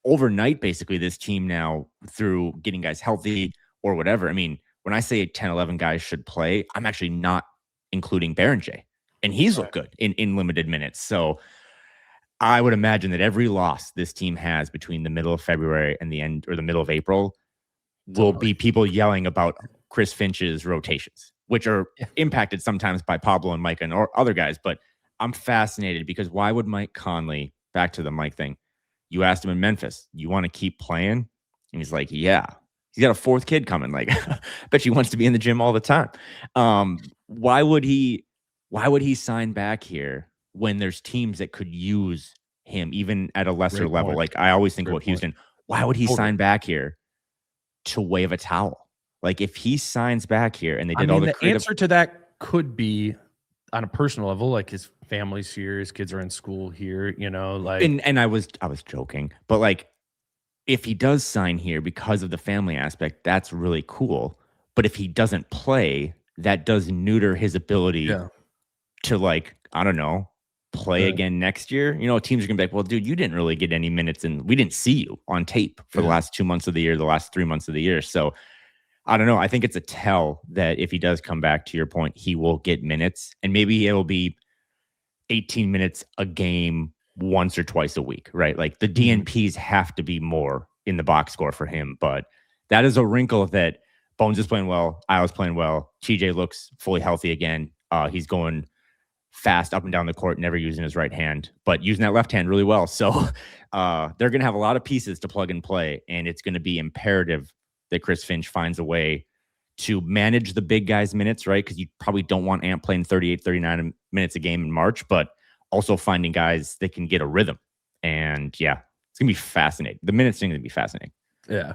overnight, basically, this team now, through getting guys healthy or whatever, I mean, when I say 10, 11 guys should play, I'm actually not including Berenger. And he's looked good in limited minutes. So I would imagine that every loss this team has between the middle of February and the end or the middle of April will be people yelling about Chris Finch's rotations, which are impacted sometimes by Pablo and Mike and or other guys. But I'm fascinated because why would Mike Conley, back to the Mike thing, you asked him in Memphis, you want to keep playing? And he's like, yeah. He's got a 4th kid coming. Like, I bet he wants to be in the gym all the time. Why would he sign back here when there's teams that could use him even at a lesser level? Point. Like I always think about Houston. Why would he sign back here to wave a towel? Like if he signs back here and they did all the creative... answer to that could be on a personal level, like his family's here, his kids are in school here, like and I was joking, but like if he does sign here because of the family aspect, that's really cool. But if he doesn't play, that does neuter his ability to like, I don't know, play again next year. Teams are gonna be like, well, dude, you didn't really get any minutes and we didn't see you on tape for the last 2 months of the year, the last 3 months of the year. So I don't know. I think it's a tell that if he does come back, to your point, he will get minutes and maybe it'll be 18 minutes a game once or twice a week, right? Like the DNPs have to be more in the box score for him, but that is a wrinkle that Bones is playing well. I was playing well. TJ looks fully healthy again. He's going fast up and down the court, never using his right hand, but using that left hand really well. So they're going to have a lot of pieces to plug and play, and it's going to be imperative that Chris Finch finds a way to manage the big guys' minutes, right? Because you probably don't want Amp playing 38, 39 minutes a game in March, but also finding guys that can get a rhythm. And yeah, it's going to be fascinating. The minutes thing is going to be fascinating. Yeah.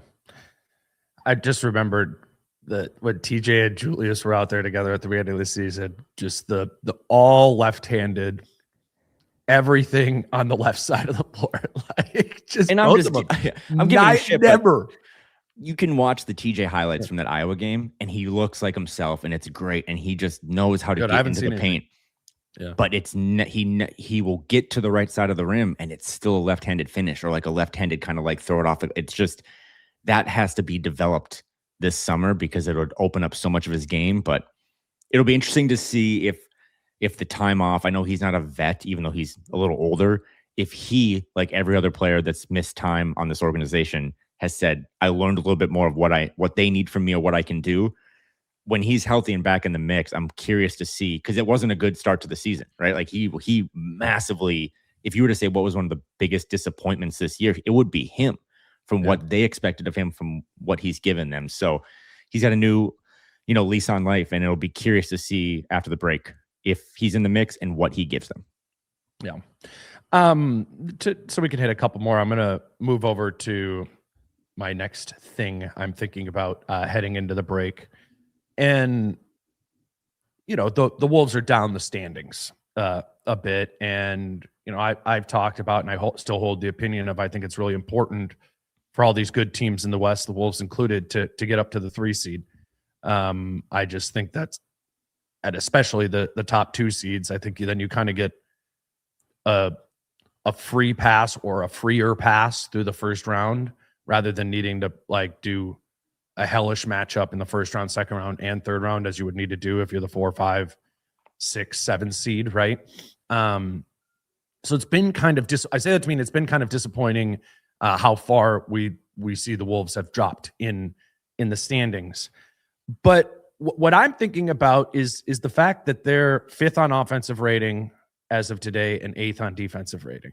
I just remembered that when TJ and Julius were out there together at the beginning of the season, just the all left-handed, everything on the left side of the floor. Like just and I'm giving a shit, never. You can watch the TJ highlights from that Iowa game, and he looks like himself, and it's great, and he just knows how to get into the paint. Yeah. But it's he will get to the right side of the rim, and it's still a left-handed finish or like a left-handed kind of like throw it off. It's just that has to be developed this summer because it would open up so much of his game. But it'll be interesting to see if the time off. I know he's not a vet, even though he's a little older. If he, like every other player that's missed time on this organization, has said, I learned a little bit more of what they need from me or what I can do. When he's healthy and back in the mix, I'm curious to see, because it wasn't a good start to the season, right? Like he massively, if you were to say what was one of the biggest disappointments this year, it would be him from what they expected of him, from what he's given them. So he's got a new, lease on life, and it'll be curious to see after the break if he's in the mix and what he gives them. Yeah. So we can hit a couple more. I'm going to move over to my next thing I'm thinking about heading into the break. And, the Wolves are down the standings a bit. And, I've talked about, and I still hold the opinion of, I think it's really important for all these good teams in the West, the Wolves included, to get up to the 3 seed. I just think that's, and especially the top 2 seeds, I think then you kind of get a free pass or a freer pass through the first round rather than needing to like do a hellish matchup in the first round, second round, and third round as you would need to do if you're the 4, 5, 6, 7 seed, right? So it's been kind of I say that to mean it's been kind of disappointing how far we see the Wolves have dropped in the standings. But what I'm thinking about is the fact that they're 5th on offensive rating as of today and 8th on defensive rating.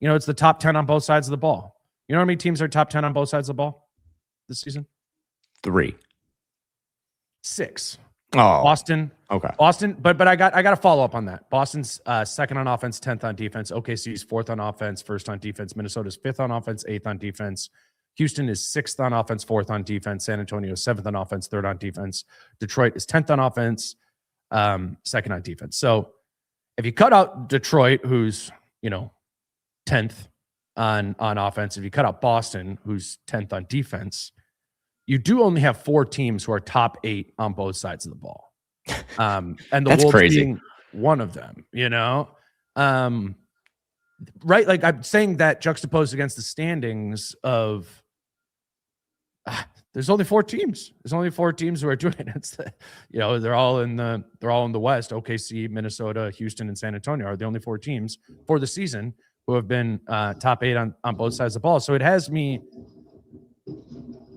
You know, it's the top 10 on both sides of the ball. You know how many teams are top 10 on both sides of the ball this season? 3. 6. Oh, Boston. okay. Boston, but I got to follow up on that. Boston's 2nd on offense, 10th on defense. OKC's 4th on offense, 1st on defense. Minnesota's 5th on offense, 8th on defense. Houston is 6th on offense, 4th on defense. San Antonio is 7th on offense, 3rd on defense. Detroit is 10th on offense, 2nd on defense. So if you cut out Detroit, who's 10th on offense, if you cut out Boston, who's 10th on defense, you do only have 4 teams who are top 8 on both sides of the ball. And the That's Wolves crazy. being one of them, right? Like I'm saying that juxtaposed against the standings of there's only 4 teams. There's only 4 teams who are doing it. It's they're all in the West. OKC, Minnesota, Houston, and San Antonio are the only 4 teams for the season who have been top 8 on both sides of the ball. So it has me.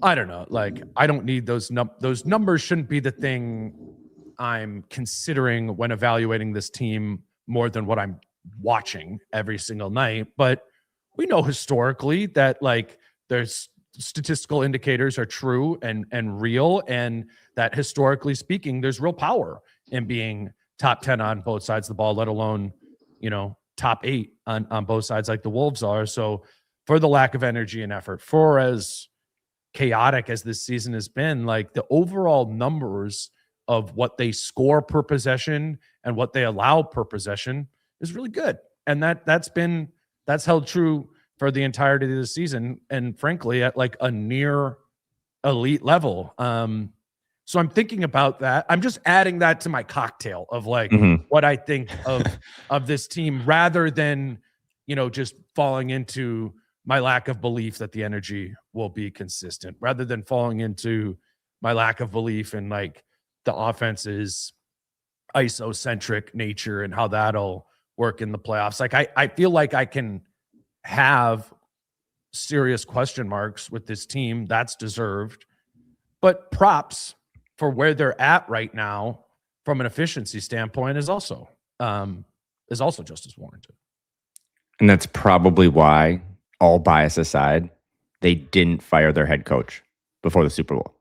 I don't know. Like I don't need those numbers. Shouldn't be the thing I'm considering when evaluating this team more than what I'm watching every single night. But we know historically that like there's statistical indicators are true and real, and that historically speaking, there's real power in being top 10 on both sides of the ball, let alone, top 8 on both sides like the Wolves are. So for the lack of energy and effort, for as chaotic as this season has been, like the overall numbers of what they score per possession and what they allow per possession is really good. And that's held true for the entirety of the season, and frankly at like a near elite level. So I'm thinking about that. I'm just adding that to my cocktail of like what I think of this team, rather than just falling into my lack of belief that the energy will be consistent, rather than falling into my lack of belief in like the offense's isocentric nature and how that'll work in the playoffs. Like I feel like I can have serious question marks with this team. That's deserved, but props for where they're at right now from an efficiency standpoint is also just as warranted. And that's probably why, all bias aside, they didn't fire their head coach before the Super Bowl.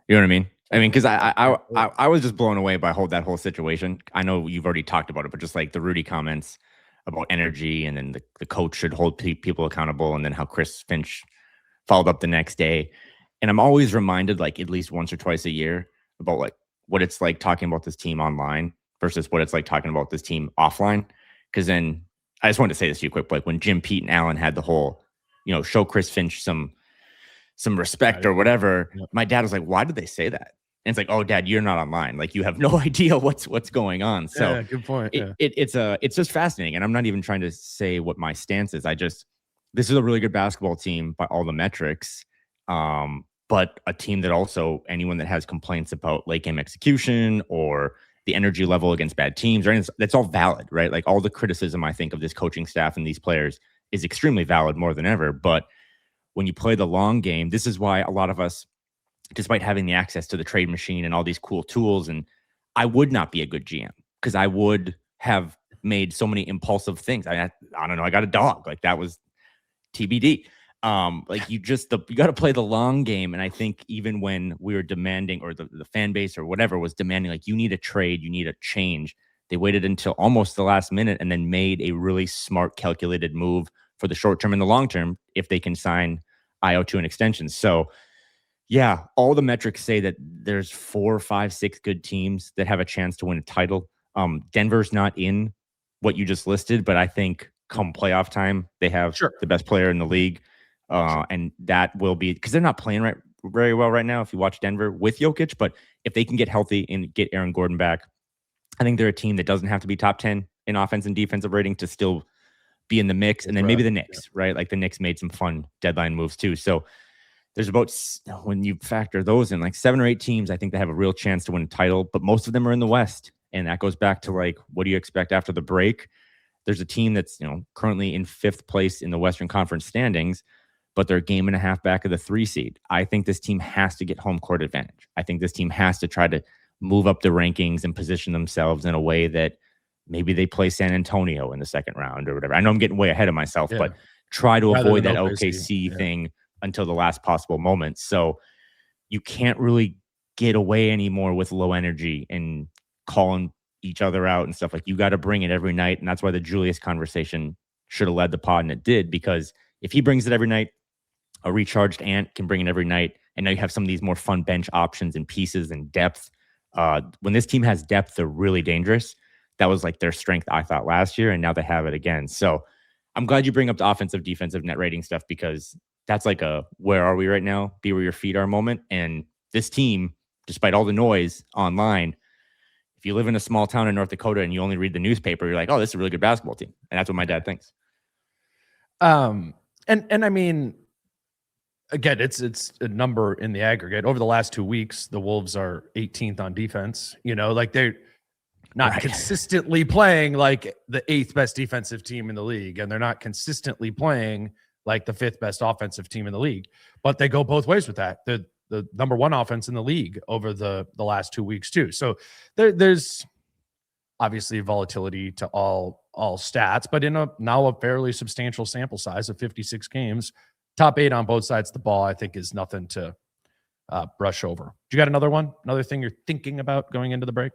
You know what I mean? Because I was just blown away by that whole situation. I know you've already talked about it, but just like the Rudy comments about energy, and then the coach should hold people accountable, and then how Chris Finch followed up the next day. And I'm always reminded, like at least once or twice a year, about like what it's like talking about this team online versus what it's like talking about this team offline. Because then I just wanted to say this to you quick, like when Jim, Pete, and Allen had the whole, show Chris Finch some respect or whatever. Yep. My dad was like, "Why did they say that?" And it's like, "Oh, Dad, you're not online. Like you have no idea what's going on." So yeah, good point. It's just fascinating. And I'm not even trying to say what my stance is. This is a really good basketball team by all the metrics. But a team that also, anyone that has complaints about late game execution or the energy level against bad teams, or anything, that's all valid, right? Like all the criticism, I think, of this coaching staff and these players is extremely valid, more than ever. But when you play the long game, this is why a lot of us, despite having the access to the trade machine and all these cool tools, and I would not be a good GM because I would have made so many impulsive things. I don't know. I got a dog. Like that was TBD. Like you got to play the long game. And I think even when we were demanding, or the fan base or whatever was demanding, like you need a trade, you need a change, they waited until almost the last minute and then made a really smart, calculated move for the short term and the long term if they can sign Ayo to an extension. So yeah, all the metrics say that there's 4, 5, 6 good teams that have a chance to win a title. Denver's not in what you just listed, but I think come playoff time, they have the best player in the league. And that will be, because they're not playing very well right now if you watch Denver with Jokic, but if they can get healthy and get Aaron Gordon back, I think they're a team that doesn't have to be top 10 in offense and defensive rating to still be in the mix. And then maybe the Knicks, right? Like the Knicks made some fun deadline moves too. So there's about, when you factor those in, like 7 or 8 teams, I think they have a real chance to win a title, but most of them are in the West. And that goes back to like, what do you expect after the break? There's a team that's, currently in 5th place in the Western Conference standings, but they're a game and a half back of the 3 seed. I think this team has to get home court advantage. I think this team has to try to move up the rankings and position themselves in a way that maybe they play San Antonio in the 2nd round or whatever. I know I'm getting way ahead of myself, but try to avoid that OKC thing until the last possible moment. So you can't really get away anymore with low energy and calling each other out and stuff. Like, you got to bring it every night. And that's why the Julius conversation should have led the pod, and it did, because if he brings it every night, a recharged Ant can bring it every night. And now you have some of these more fun bench options and pieces and depth. When this team has depth, they're really dangerous. That was like their strength, I thought, last year, and now they have it again. So I'm glad you bring up the offensive, defensive net rating stuff, because that's like a where are we right now? Be where your feet are moment. And this team, despite all the noise online, if you live in a small town in North Dakota and you only read the newspaper, you're like, oh, this is a really good basketball team. And that's what my dad thinks. And I mean, again, it's a number in the aggregate. Over the last 2 weeks, the Wolves are 18th on defense. Like they're not consistently playing like the 8th best defensive team in the league, and they're not consistently playing like the 5th best offensive team in the league. But they go both ways with that. The number 1 offense in the league over the last 2 weeks too. So there's obviously volatility to all stats, but in now a fairly substantial sample size of 56 games, top 8 on both sides of the ball, I think is nothing to brush over. You got another thing you're thinking about going into the break?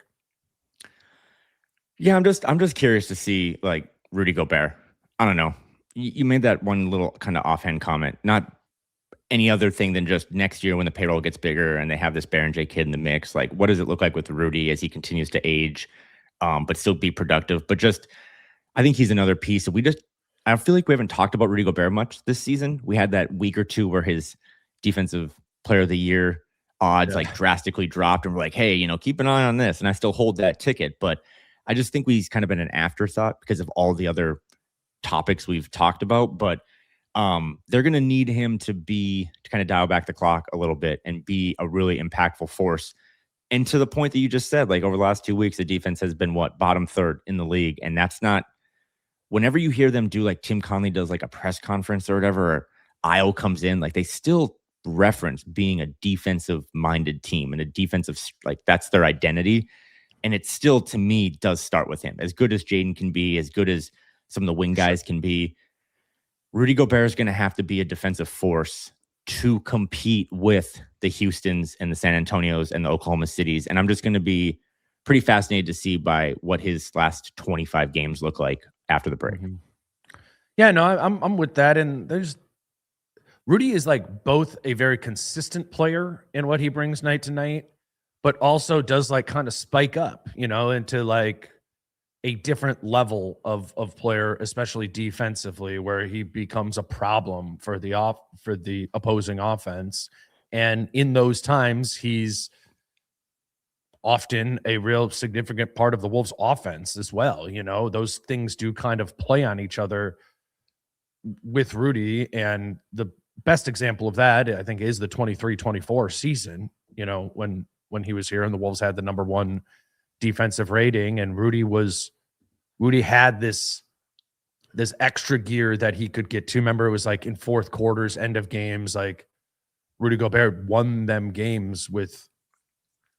Yeah, I'm just curious to see, like, Rudy Gobert. I don't know. You made that one little kind of offhand comment, not any other thing than just next year when the payroll gets bigger and they have this Baron J kid in the mix. Like, what does it look like with Rudy as he continues to age, but still be productive? But just, I think he's another piece. I feel like we haven't talked about Rudy Gobert much this season. We had that week or two where his defensive player of the year odds like drastically dropped, and we're like, hey, keep an eye on this. And I still hold that ticket, but I just think he's kind of been an afterthought because of all the other topics we've talked about. But they're going to need him to kind of dial back the clock a little bit and be a really impactful force. And to the point that you just said, like, over the last 2 weeks, the defense has been bottom 3rd in the league. And that's not, whenever you hear them do, like Tim Conley does like a press conference or whatever, or Ayo comes in, like, they still reference being a defensive minded team and a defensive, like, that's their identity. And it still, to me, does start with him. As good as Jaden can be, as good as some of the wing guys can be, Rudy Gobert is going to have to be a defensive force to compete with the Houstons and the San Antonios and the Oklahoma Cities. And I'm just going to be pretty fascinated to see by what his last 25 games look like after the break. Yeah, no, I'm with that. And Rudy is like both a very consistent player in what he brings night to night, but also does like kind of spike up, into like a different level of player, especially defensively, where he becomes a problem for the opposing offense. And in those times, he's often a real significant part of the Wolves offense as well. Those things do kind of play on each other with Rudy. And the best example of that, I think, is the 23-24 season, when he was here and the Wolves had the number 1 defensive rating, and Rudy had this extra gear that he could get to. Remember, it was like in fourth quarters, end of games, like Rudy Gobert won them games with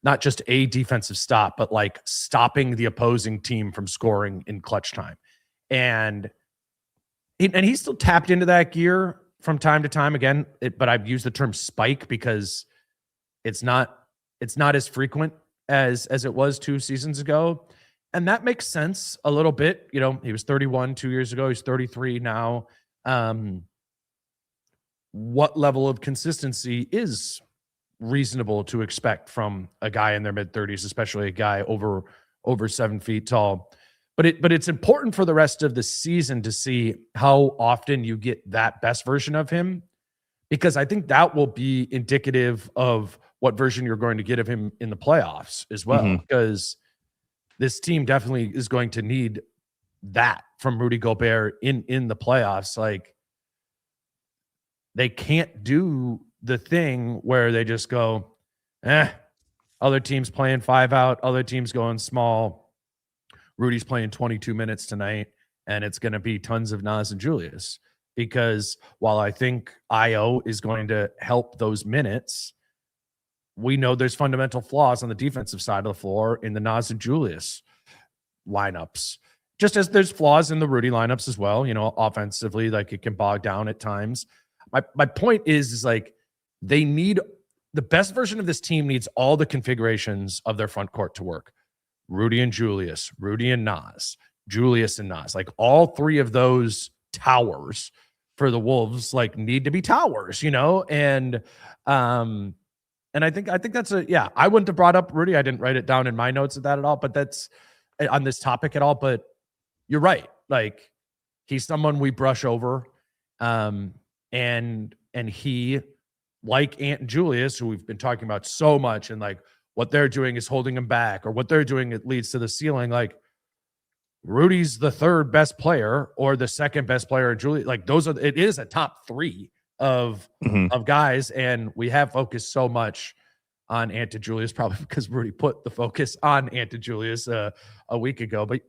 not just a defensive stop, but like stopping the opposing team from scoring in clutch time. And he still tapped into that gear from time to time again, but I've used the term spike because it's not as frequent as it was 2 seasons ago. And that makes sense a little bit. He was 31 2 years ago. He's 33 now. What level of consistency is reasonable to expect from a guy in their mid-30s, especially a guy over 7 feet tall? But it's important for the rest of the season to see how often you get that best version of him, because I think that will be indicative of what version you're going to get of him in the playoffs as well. Mhm. Because this team definitely is going to need that from Rudy Gobert in the playoffs. Like, they can't do the thing where they just go, other teams playing 5 out, other teams going small. Rudy's playing 22 minutes tonight, and it's going to be tons of Nas and Julius. Because while I think Ayo is going to help those minutes, we know there's fundamental flaws on the defensive side of the floor in the Nas and Julius lineups. Just as there's flaws in the Rudy lineups as well, offensively, like it can bog down at times. My point is like they need the best version of this team needs all the configurations of their front court to work. Rudy and Julius, Rudy and Nas, Julius and Nas, like all 3 of those towers for the Wolves like need to be towers, and I think that's I wouldn't have brought up Rudy. I didn't write it down in my notes of that at all, but that's on this topic at all. But you're right. Like, he's someone we brush over. And he, like Ant and Julius, who we've been talking about so much, and like what they're doing is holding him back, or what they're doing, it leads to the ceiling. Like, Rudy's the 3rd best player or the 2nd best player. Julius, like it is a top 3 of guys. And we have focused so much on Ant and Julius, probably because Rudy put the focus on Ant and Julius a week ago. But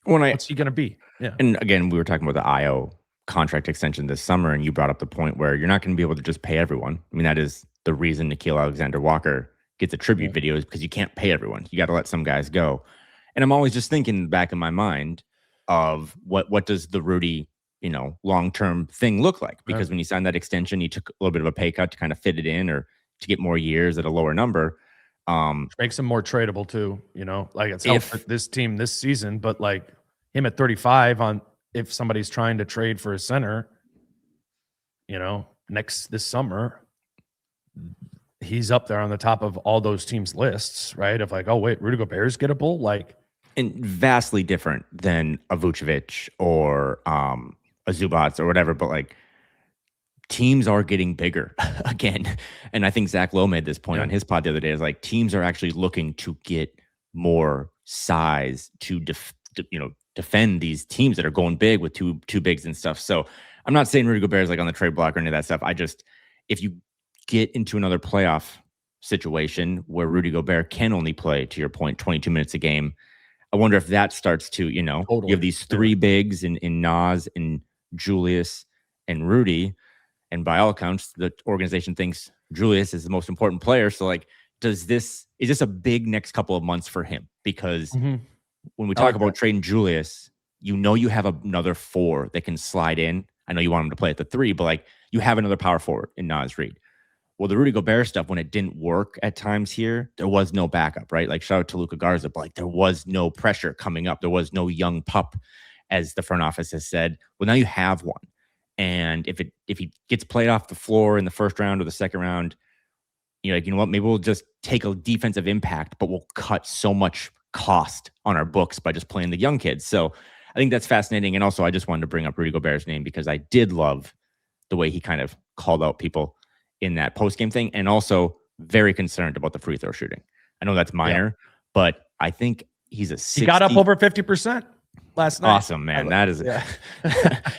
what's he going to be? Yeah. And again, we were talking about the Ayo contract extension this summer, and you brought up the point where you're not going to be able to just pay everyone. I mean, that is the reason Nickeil Alexander-Walker gets a tribute video, is because you can't pay everyone. You got to let some guys go. And I'm always just thinking back in my mind of what does the Rudy, long-term thing look like? Because when he signed that extension, he took a little bit of a pay cut to kind of fit it in, or to get more years at a lower number. Which makes him more tradable too, like it's helped this team this season, but like him at 35 if somebody's trying to trade for a center, this summer, he's up there on the top of all those teams' lists, right? Of like, oh wait, Rudy Gobert's gettable, like, and vastly different than a Vucevic or a Zubats or whatever, but like teams are getting bigger again. And I think Zach Lowe made this point on his pod the other day, is like teams are actually looking to get more size to defend these teams that are going big with two bigs and stuff. So I'm not saying Rudy Gobert is like on the trade block or any of that stuff. If you get into another playoff situation where Rudy Gobert can only play, to your point, 22 minutes a game, I wonder if that starts to, totally. You have these 3 bigs in Nas and Julius and Rudy, and by all accounts, the organization thinks Julius is the most important player. So like, is this a big next couple of months for him? Because when we talk about trading Julius, you have another 4 that can slide in. I know you want him to play at the 3, but like you have another power forward in Nas Reed. Well, the Rudy Gobert stuff, when it didn't work at times here, there was no backup, right? Like, shout out to Luka Garza, but like there was no pressure coming up. There was no young pup, as the front office has said. Well, now you have one. And if he gets played off the floor in the first round or the second round, you know what? Maybe we'll just take a defensive impact, but we'll cut so much cost on our books by just playing the young kids. So I think that's fascinating. And also, I just wanted to bring up Rudy Gobert's name because I did love the way he kind of called out people in that post-game thing, and also very concerned about the free throw shooting. I know that's minor, but I think he got up over 50% last night. Awesome, man. That is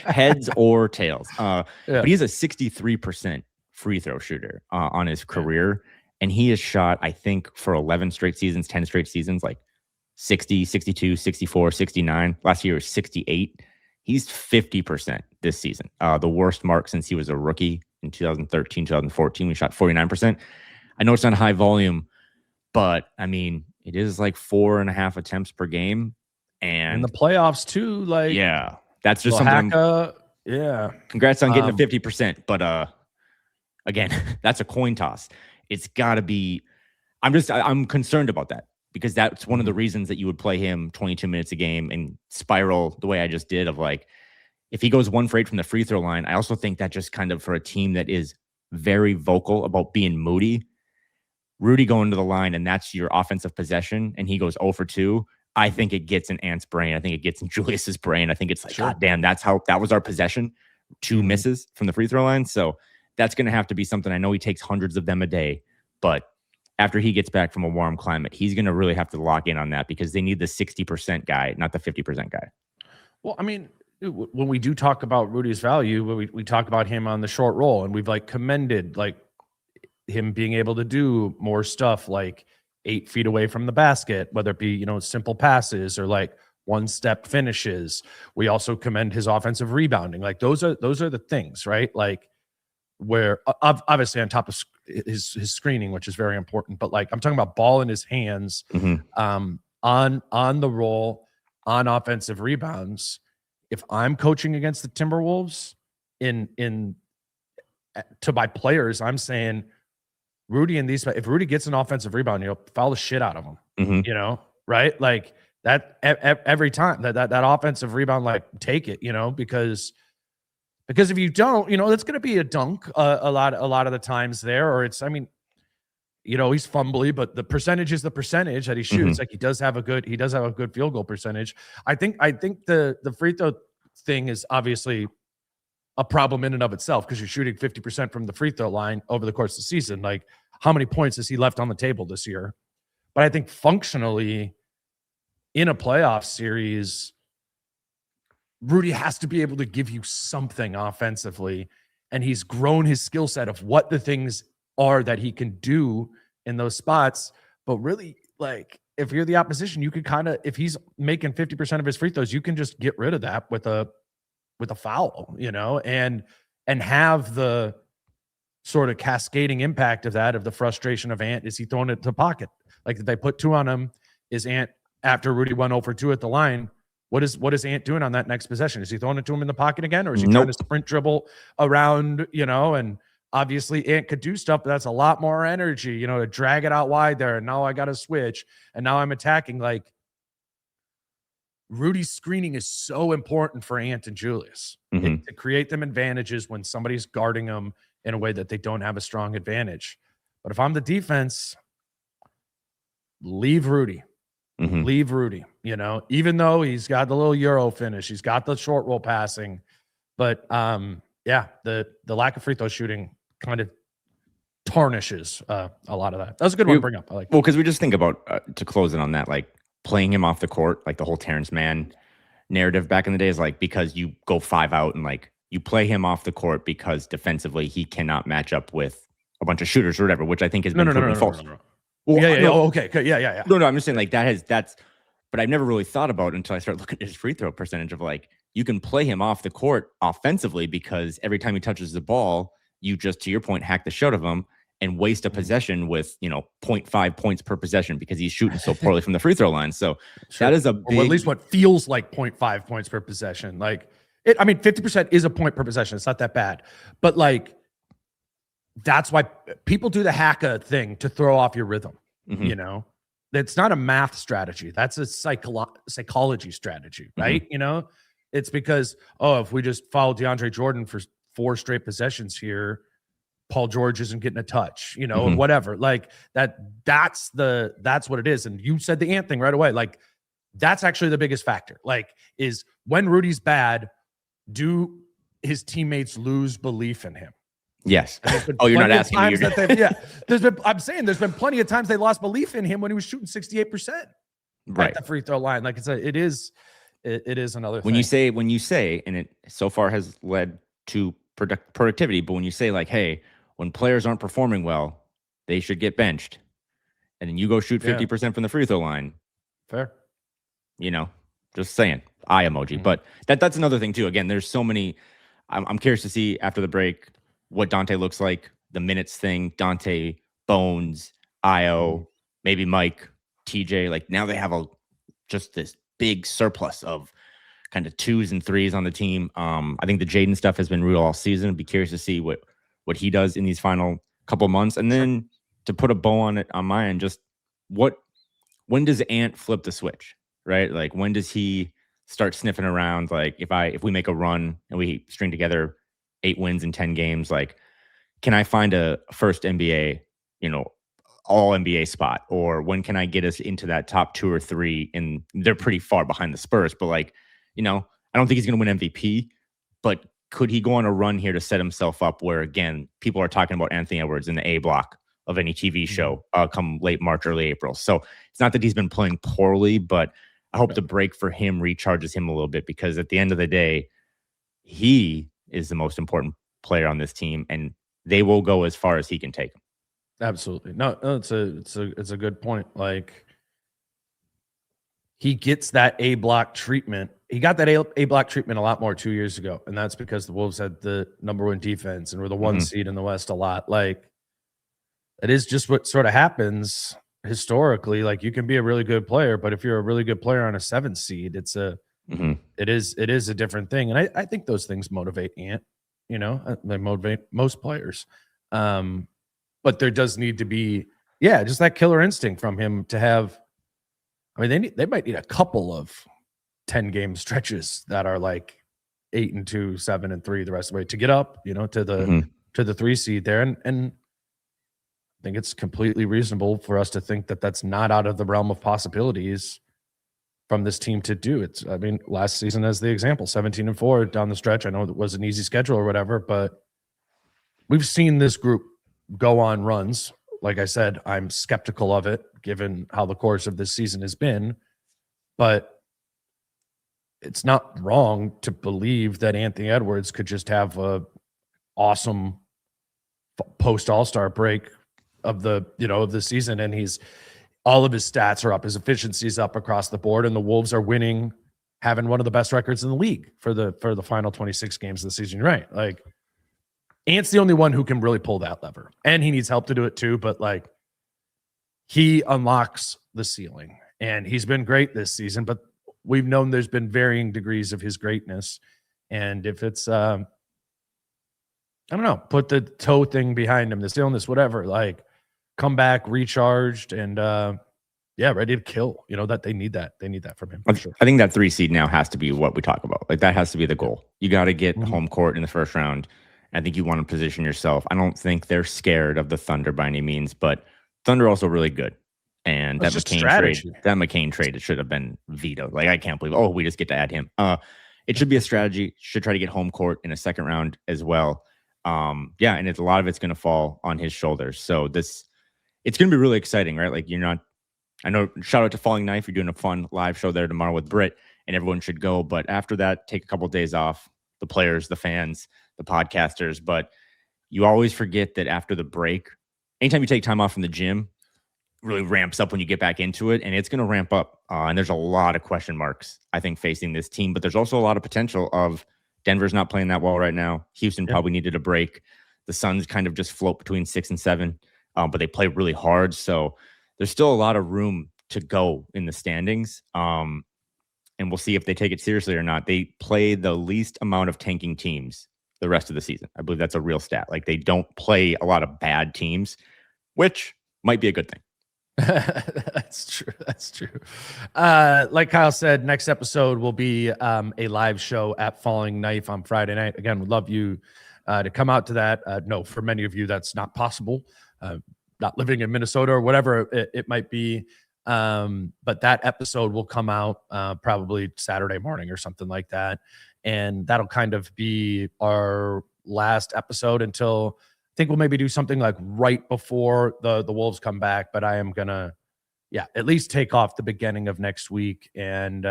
heads or tails. But he's a 63% free throw shooter on his career. And he has shot, I think, for 11 straight seasons, 10 straight seasons, like 60, 62, 64, 69. Last year was 68. He's 50% this season. The worst mark since he was a rookie in 2013, 2014. We shot 49%. I know it's not high volume, but I mean, it is like 4.5 attempts per game. And in the playoffs too, like, yeah, that's just something. Congrats on getting to 50%. But again, that's a coin toss. It's got to be. I'm concerned about that because that's one of the reasons that you would play him 22 minutes a game and spiral the way I just did of like, if he goes 1 for 8 from the free throw line, I also think that just kind of for a team that is very vocal about being moody, Rudy going to the line and that's your offensive possession and he goes 0 for 2. I think it gets in Ant's brain. I think it gets in Julius's brain. I think it's like, God damn, that was our possession. 2 misses from the free throw line. So that's going to have to be something. I know he takes hundreds of them a day, but after he gets back from a warm climate, he's going to really have to lock in on that because they need the 60% guy, not the 50% guy. Well, I mean, when we do talk about Rudy's value, we talk about him on the short roll, and we've like commended like him being able to do more stuff like 8 feet away from the basket, whether it be, you know, simple passes or like one-step finishes. We also commend his offensive rebounding. Like those are the things, right? Like where obviously on top of his screening, which is very important, but like I'm talking about ball in his hands, on the roll, on offensive rebounds. If I'm coaching against the Timberwolves to my players, I'm saying Rudy in these, if Rudy gets an offensive rebound, you know, foul the shit out of him, you know, right? Like that every time that offensive rebound, like take it, you know, because if you don't, you know, it's going to be a dunk a lot of the times there, or it's, I mean, you know, he's fumbly, but the percentage is the percentage that he shoots. Like he does have a good field goal percentage. I think the free throw thing is obviously a problem in and of itself because you're shooting 50% from the free throw line over the course of the season. Like how many points has he left on the table this year? But I think functionally in a playoff series, Rudy has to be able to give you something offensively, and he's grown his skill set of what the things are that he can do in those spots. But really, like if you're the opposition, you could kind of, if he's making 50% of his free throws, you can just get rid of that with a foul, you know, and have the sort of cascading impact of that, of the frustration of Ant. Is he throwing it to pocket? Like if they put 2 on him, is Ant, after Rudy went 0 for 2 at the line, what is Ant doing on that next possession? Is he throwing it to him in the pocket again? Or is he trying to sprint dribble around, you know? And obviously Ant could do stuff, but that's a lot more energy, you know, to drag it out wide there. And now I got to switch. And now I'm attacking. Like Rudy's screening is so important for Ant and Julius to create them advantages when somebody's guarding them in a way that they don't have a strong advantage. But if I'm the defense, leave Rudy. Leave Rudy, you know, even though he's got the little Euro finish, he's got the short roll passing, but yeah, the lack of free throw shooting kind of tarnishes a lot of that. That was a good one to bring up. I like. Well, because we just think about to close in on that, like playing him off the court, like the whole Terrence Mann narrative back in the day is like because you go 5 out and like you play him off the court because defensively he cannot match up with a bunch of shooters or whatever, which I think has been proven false. Well, yeah. Oh, okay. Yeah. No, I'm just saying like that's, but I've never really thought about it until I started looking at his free throw percentage of like, you can play him off the court offensively because every time he touches the ball, you just, to your point, hack the shot of him and waste a possession with, you know, 0.5 points per possession because he's shooting so poorly from the free throw line. So that is a big, or at least what feels like 0.5 points per possession. Like it, I mean, 50% is a point per possession. It's not that bad, but like, that's why people do the hacka thing to throw off your rhythm. You know, it's not a math strategy. That's a psychology strategy, right? You know, it's because, if we just follow DeAndre Jordan for 4 straight possessions here, Paul George isn't getting a touch, you know, or whatever. Like that's what it is. And you said the Ant thing right away. Like that's actually the biggest factor. Like is when Rudy's bad, do his teammates lose belief in him? Yes. Oh, you're not asking me. I'm saying there's been plenty of times they lost belief in him when he was shooting 68% right at the free throw line. Like it is another when thing. When you say, and it so far has led to productivity, but when you say like, hey, when players aren't performing well, they should get benched, and then you go shoot 50% from the free throw line. Fair. You know, just saying, eye emoji. But that's another thing too. Again, there's so many. I'm curious to see after the break what Dante looks like, the minutes thing, Dante, Bones, Ayo, maybe Mike, TJ. Like now they have just this big surplus of kind of 2s and 3s on the team. I think the Jaden stuff has been real all season. I'd be curious to see what he does in these final couple months. And then to put a bow on it on my end, just when does Ant flip the switch, right? Like when does he start sniffing around? Like if we make a run and we string together 8 wins in 10 games, like can I find a first NBA, you know, all NBA spot? Or when can I get us into that top 2 or 3? And they're pretty far behind the Spurs, but like, you know, I don't think he's going to win MVP, but could he go on a run here to set himself up where, again, people are talking about Anthony Edwards in the A block of any TV show come late March, early April. So it's not that he's been playing poorly, but I hope the break for him recharges him a little bit, because at the end of the day, he is the most important player on this team, and they will go as far as he can take them. Absolutely. No, it's a good point. Like, he gets that A block treatment. He got that A block treatment a lot more 2 years ago, and that's because the Wolves had the #1 defense and were the one seed in the West a lot. Like, it is just what sort of happens historically. Like, you can be a really good player, but if you're a really good player on a 7th seed, it is a different thing. And I think those things motivate Ant. You know, they motivate most players. But there does need to be, just that killer instinct from him to have. I mean, they might need a couple of 10-game stretches that are like 8-2, 7-3 the rest of the way to get up, you know, to the 3 seed there. And I think it's completely reasonable for us to think that that's not out of the realm of possibilities from this team to do. It's, I mean, last season as the example, 17-4 down the stretch. I know it was an easy schedule or whatever, but we've seen this group go on runs. Like I said, I'm skeptical of it given how the course of this season has been, but it's not wrong to believe that Anthony Edwards could just have a awesome post All-Star break of the season, and all of his stats are up, his efficiency is up across the board, and the Wolves are winning, having one of the best records in the league for the final 26 games of the season. Right? Like, Ant's the only one who can really pull that lever, and he needs help to do it too. But like, he unlocks the ceiling, and he's been great this season. But we've known there's been varying degrees of his greatness, and if it's I don't know, put the toe thing behind him, this illness, whatever, like, come back recharged and ready to kill. You know, that they need that from him for sure. I think that 3 seed now has to be what we talk about. Like, that has to be the goal. You got to get home court in the first round. I think you want to position yourself. I don't think they're scared of the Thunder by any means, but Thunder are also really good. And that McCain trade, it should have been vetoed. Like, I can't believe, we just get to add him. It should be a strategy. Should try to get home court in a second round as well. And a lot of it's going to fall on his shoulders. So it's going to be really exciting, right? Like, I know, shout out to Falling Knife. You're doing a fun live show there tomorrow with Britt, and everyone should go. But after that, take a couple of days off, the players, the fans, the podcasters. But you always forget that after the break, anytime you take time off from the gym, it really ramps up when you get back into it, and it's going to ramp up. And there's a lot of question marks, I think, facing this team. But there's also a lot of potential of Denver's not playing that well right now. Houston probably needed a break. The Suns kind of just float between 6 and 7. But they play really hard. So there's still a lot of room to go in the standings. And we'll see if they take it seriously or not. They play the least amount of tanking teams the rest of the season. I believe that's a real stat. Like, they don't play a lot of bad teams, which might be a good thing. That's true. Like Kyle said, next episode will be a live show at Falling Knife on Friday night. Again, we'd love you to come out to that. No, for many of you, that's not possible. Not living in Minnesota or whatever it might be. But that episode will come out probably Saturday morning or something like that. And that'll kind of be our last episode until, I think we'll maybe do something like right before the Wolves come back. But I am going to, at least take off the beginning of next week and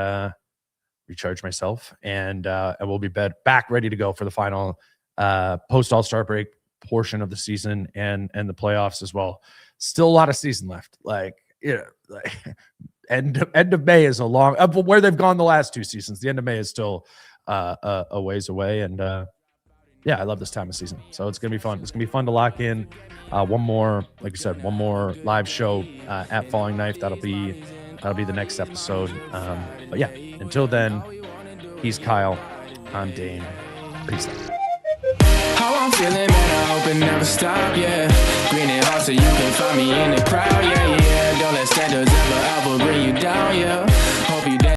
recharge myself. And we'll be back ready to go for the final post All-Star break portion of the season and the playoffs as well. Still a lot of season left. End of May is a long where they've gone the last 2 seasons. The end of May is still a ways away, and I love this time of season. So it's gonna be fun. It's gonna be fun to lock in one more, like you said, one more live show at Falling Knife. That'll be the next episode. But until then, he's Kyle. I'm Dane. Peace out. How I'm feeling, man, I hope it never stop, Green and hot so you can find me in the crowd, Don't let standards ever